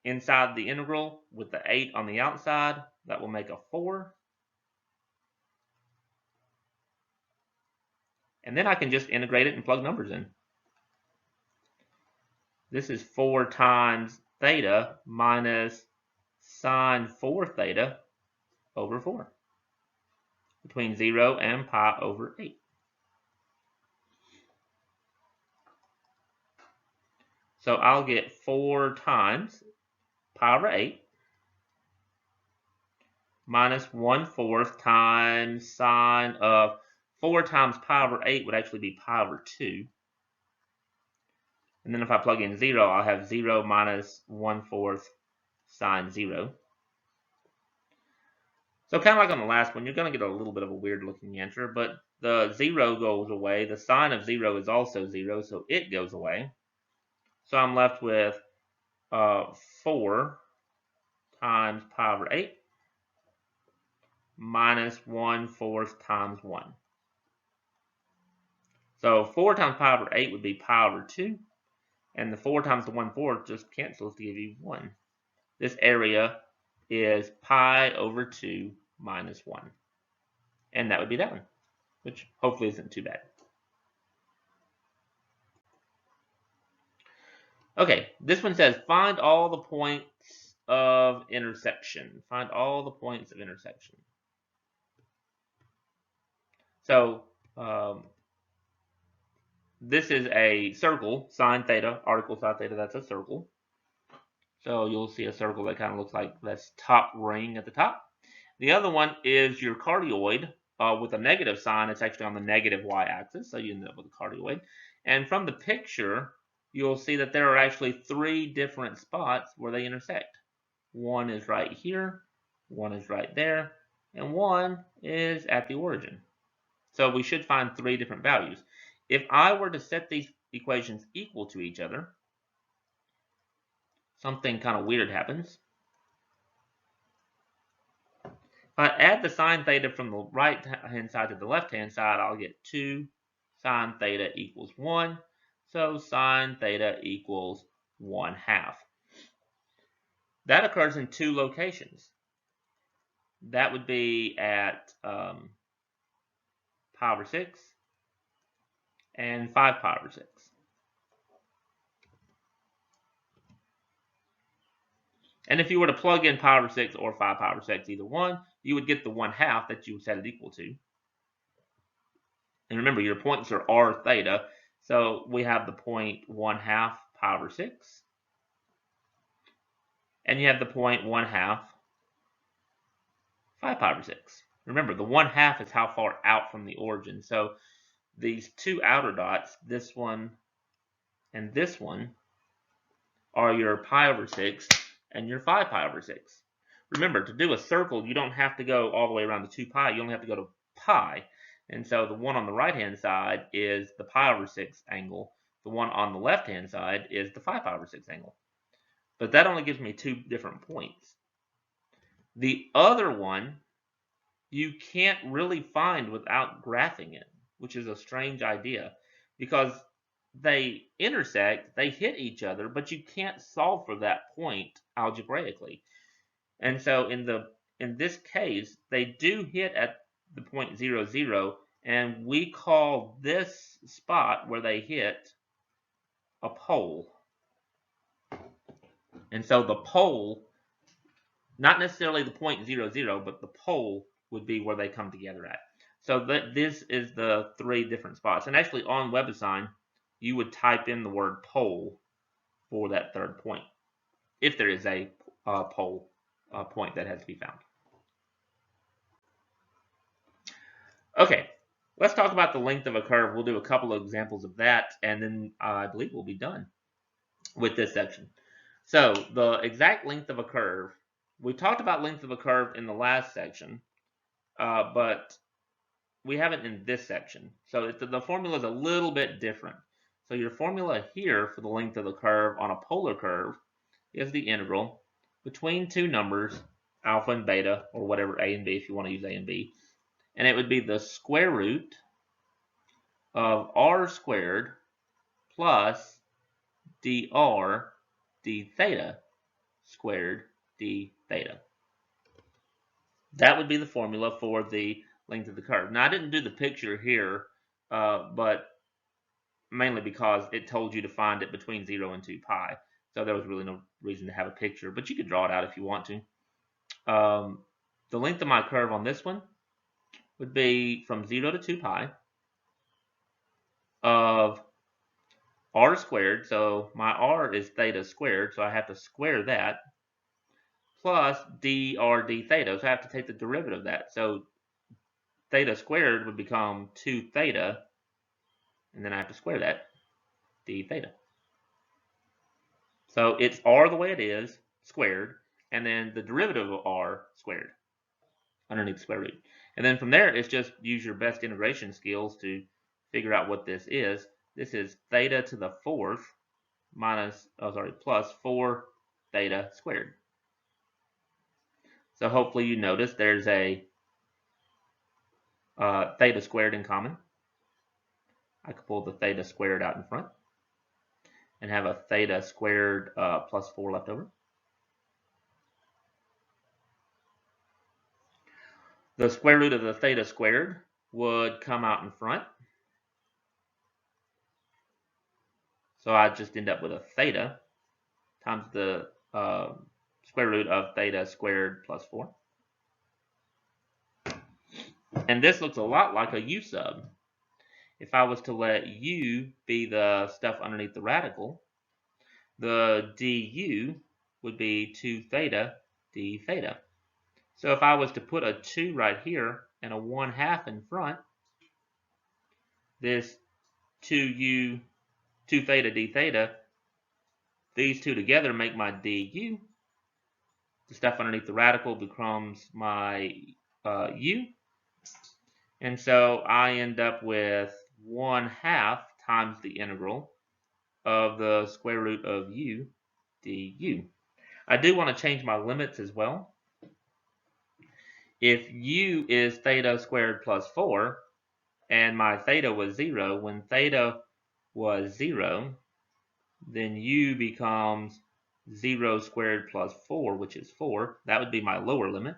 inside the integral with the 8 on the outside, that will make a 4. And then I can just integrate it and plug numbers in. This is 4 times theta minus sine 4 theta over 4, between 0 and pi over 8. So I'll get 4 times pi over 8 minus 1/4 times sine of 4 times pi over 8 would actually be pi over 2. And then if I plug in 0, I'll have 0 minus 1/4 sine 0. So kind of like on the last one, you're going to get a little bit of a weird looking answer, but the 0 goes away. The sine of 0 is also 0, so it goes away. So I'm left with 4 times pi over 8 minus 1/4 times 1. So 4 times pi over 8 would be pi over 2. And the 4 times the 1/4 just cancels to give you 1. This area is pi over 2 minus 1. And that would be that one, which hopefully isn't too bad. Okay, this one says find all the points of intersection. Find all the points of intersection. So this is a circle, sine theta, article sine theta, that's a circle. So you'll see a circle that kind of looks like this top ring at the top. The other one is your cardioid with a negative sign. It's actually on the negative y-axis, so you end up with a cardioid. And from the picture, you'll see that there are actually 3 different spots where they intersect. One is right here, one is right there, and one is at the origin. So we should find 3 different values. If I were to set these equations equal to each other, something kind of weird happens. If I add the sine theta from the right hand side to the left hand side, I'll get 2 sine theta equals 1. So sine theta equals 1/2. That occurs in 2 locations. That would be at pi over 6 and 5 pi over 6. And if you were to plug in pi over 6 or 5 pi over 6, either one, you would get the 1/2 that you set it equal to. And remember, your points are r theta, so we have the point 1/2 pi over 6. And you have the point 1/2 5 pi over 6. Remember, the 1/2 is how far out from the origin. So these 2 outer dots, this one and this one, are your pi over 6 and your 5 pi over 6. Remember, to do a circle, you don't have to go all the way around the 2 pi. You only have to go to pi. And so the one on the right-hand side is the pi over 6 angle. The one on the left-hand side is the 5 pi over 6 angle. But that only gives me 2 different points. The other one, you can't really find without graphing it, which is a strange idea, because they intersect, they hit each other, but you can't solve for that point algebraically. And so in this case, they do hit at the point 0, 0, and we call this spot where they hit a pole. And so the pole, not necessarily the point 0, 0, but the pole would be where they come together at. So this is the 3 different spots. And actually on WebAssign, you would type in the word pole for that third point, if there is a pole point that has to be found. Okay, let's talk about the length of a curve. We'll do a couple of examples of that, and then I believe we'll be done with this section. So the exact length of a curve, we talked about length of a curve in the last section, but we haven't in this section. So the formula is a little bit different. So your formula here for the length of the curve on a polar curve is the integral between two numbers, alpha and beta, or whatever, a and b if you want to use a and b. And it would be the square root of r squared plus dr d theta squared d theta. That would be the formula for the length of the curve. Now, I didn't do the picture here, but mainly because it told you to find it between 0 and 2 pi. So there was really no reason to have a picture, but you could draw it out if you want to. The length of my curve on this one would be from 0 to 2 pi of r squared. So my r is theta squared, so I have to square that, plus dr d theta. So I have to take the derivative of that. So theta squared would become 2 theta, and then I have to square that, d theta. So it's r the way it is, squared, and then the derivative of r squared underneath the square root. And then from there, it's just use your best integration skills to figure out what this is. This is theta to the fourth plus 4 theta squared. So hopefully you notice there's a theta squared in common. I could pull the theta squared out in front and have a theta squared plus 4 left over. The square root of the theta squared would come out in front. So I just end up with a theta times the square root of theta squared plus 4. And this looks a lot like a u sub. If I was to let u be the stuff underneath the radical, the du would be 2 theta d theta. So if I was to put a 2 right here and a 1/2 in front, this 2 theta d theta, these two together make my du. The stuff underneath the radical becomes my u. And so I end up with 1/2 times the integral of the square root of u du. I do want to change my limits as well. If u is theta squared plus 4, and my theta was 0, when theta was 0, then u becomes 0 squared plus 4, which is 4. That would be my lower limit.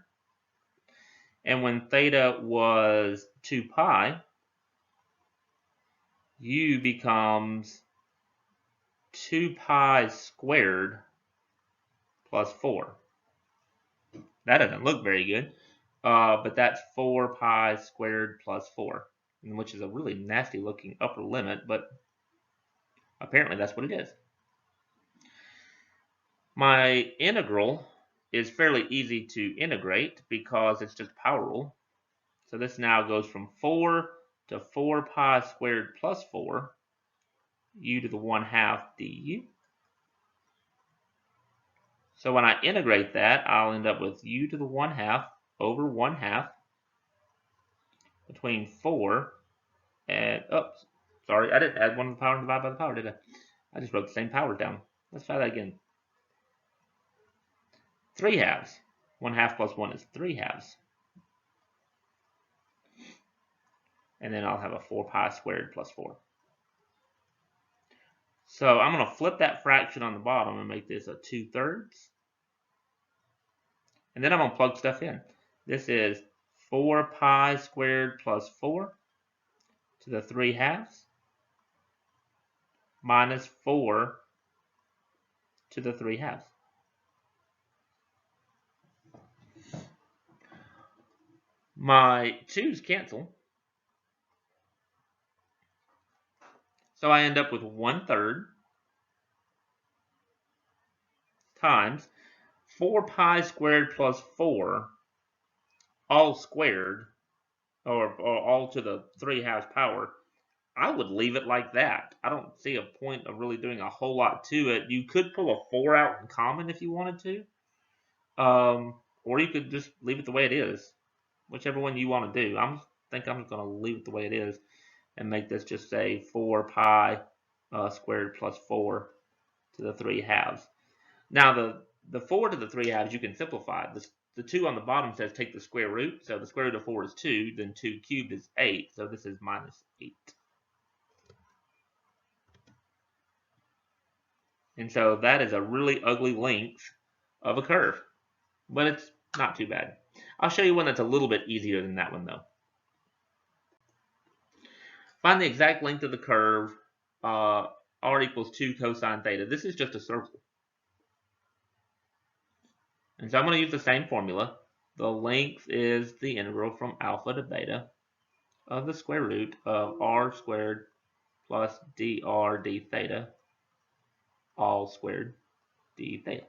And when theta was 2 pi, u becomes 2 pi squared plus 4. That doesn't look very good, but that's 4 pi squared plus 4, which is a really nasty looking upper limit, but apparently that's what it is. My integral is fairly easy to integrate because it's just power rule. So this now goes from 4 to 4 pi squared plus 4, u to the 1/2 du. So when I integrate that, I'll end up with u to the 1/2 over 1/2 between 4 and, oops, sorry, I didn't add 1 to the power and divide by the power, did I? I just wrote the same powers down. Let's try that again. 3/2. 1/2 plus 1 is 3/2. And then I'll have a 4 pi squared plus 4. So I'm going to flip that fraction on the bottom and make this a 2/3. And then I'm going to plug stuff in. This is 4 pi squared plus 4 to the 3/2 minus 4 to the 3/2. My 2's cancel. So I end up with 1/3 times 4 pi squared plus 4 all squared, or all to the 3/2 power. I would leave it like that. I don't see a point of really doing a whole lot to it. You could pull a 4 out in common if you wanted to. Or you could just leave it the way it is. Whichever one you want to do. I think I'm going to leave it the way it is and make this just say 4 pi squared plus 4 to the 3/2. Now the 4 to the 3/2 you can simplify. The 2 on the bottom says take the square root. So the square root of 4 is 2. Then 2 cubed is 8. So this is minus 8. And so that is a really ugly length of a curve. But it's not too bad. I'll show you one that's a little bit easier than that one though. Find the exact length of the curve, r equals 2 cosine theta. This is just a circle. And so I'm going to use the same formula. The length is the integral from alpha to beta of the square root of r squared plus dr d theta, all squared d theta.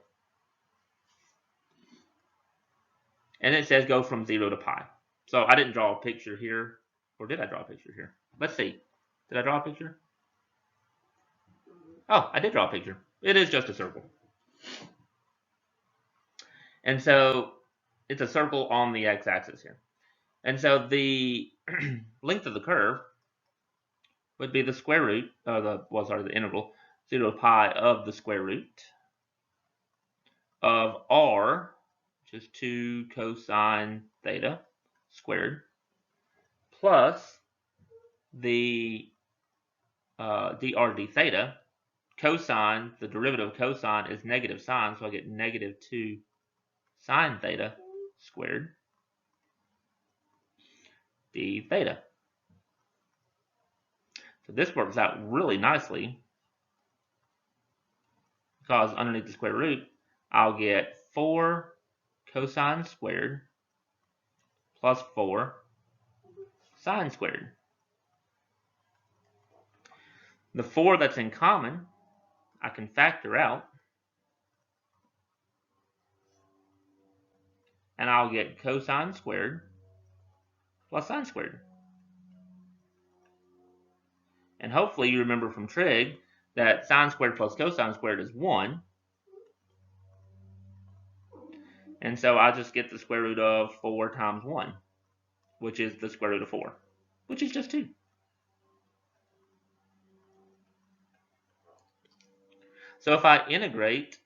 And it says go from 0 to pi. So I didn't draw a picture here. Or did I draw a picture here? Let's see. Did I draw a picture? Oh, I did draw a picture. It is just a circle. And so it's a circle on the x-axis here. And so the length of the curve would be the square root, the integral, 0 to pi of the square root of r, which is 2 cosine theta squared, plus the dr d theta. Cosine, the derivative of cosine is negative sine, so I get negative 2 sine theta squared d theta. So this works out really nicely because underneath the square root, I'll get 4 cosine squared plus 4 sine squared. The 4 that's in common, I can factor out, and I'll get cosine squared plus sine squared. And hopefully you remember from trig that sine squared plus cosine squared is 1. And so I just get the square root of 4 times 1, which is the square root of 4, which is just 2. So if I integrate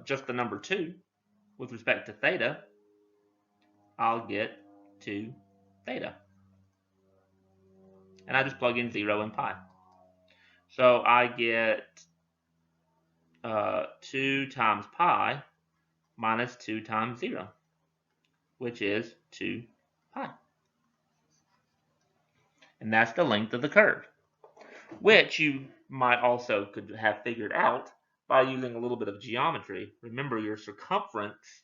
just the number 2 with respect to theta, I'll get 2 theta. And I just plug in 0 and pi. So I get 2 times pi minus 2 times 0, which is 2 pi. And that's the length of the curve, which you might also could have figured out by using a little bit of geometry. Remember, your circumference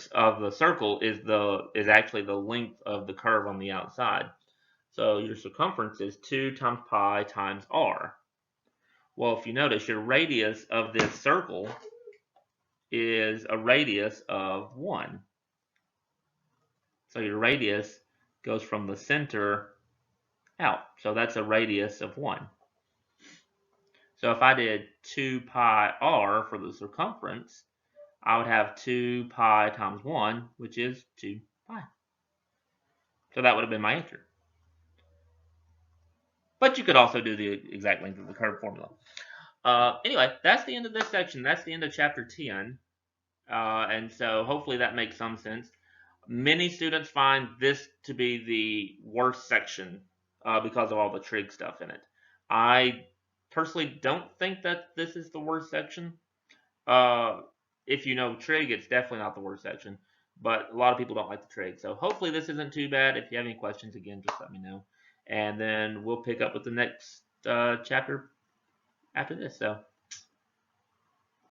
of the circle is actually the length of the curve on the outside. So your circumference is 2 times pi times r. Well, if you notice, your radius of this circle is a radius of 1. So your radius goes from the center out. So that's a radius of 1. So if I did 2 pi r for the circumference, I would have 2 pi times 1, which is 2 pi. So that would have been my answer. But you could also do the exact length of the curve formula. Anyway, that's the end of this section. That's the end of chapter 10. And so hopefully that makes some sense. Many students find this to be the worst section because of all the trig stuff in it. I personally don't think that this is the worst section. If you know trig, it's definitely not the worst section. But a lot of people don't like the trig. So hopefully this isn't too bad. If you have any questions, again, just let me know. And then we'll pick up with the next chapter after this. So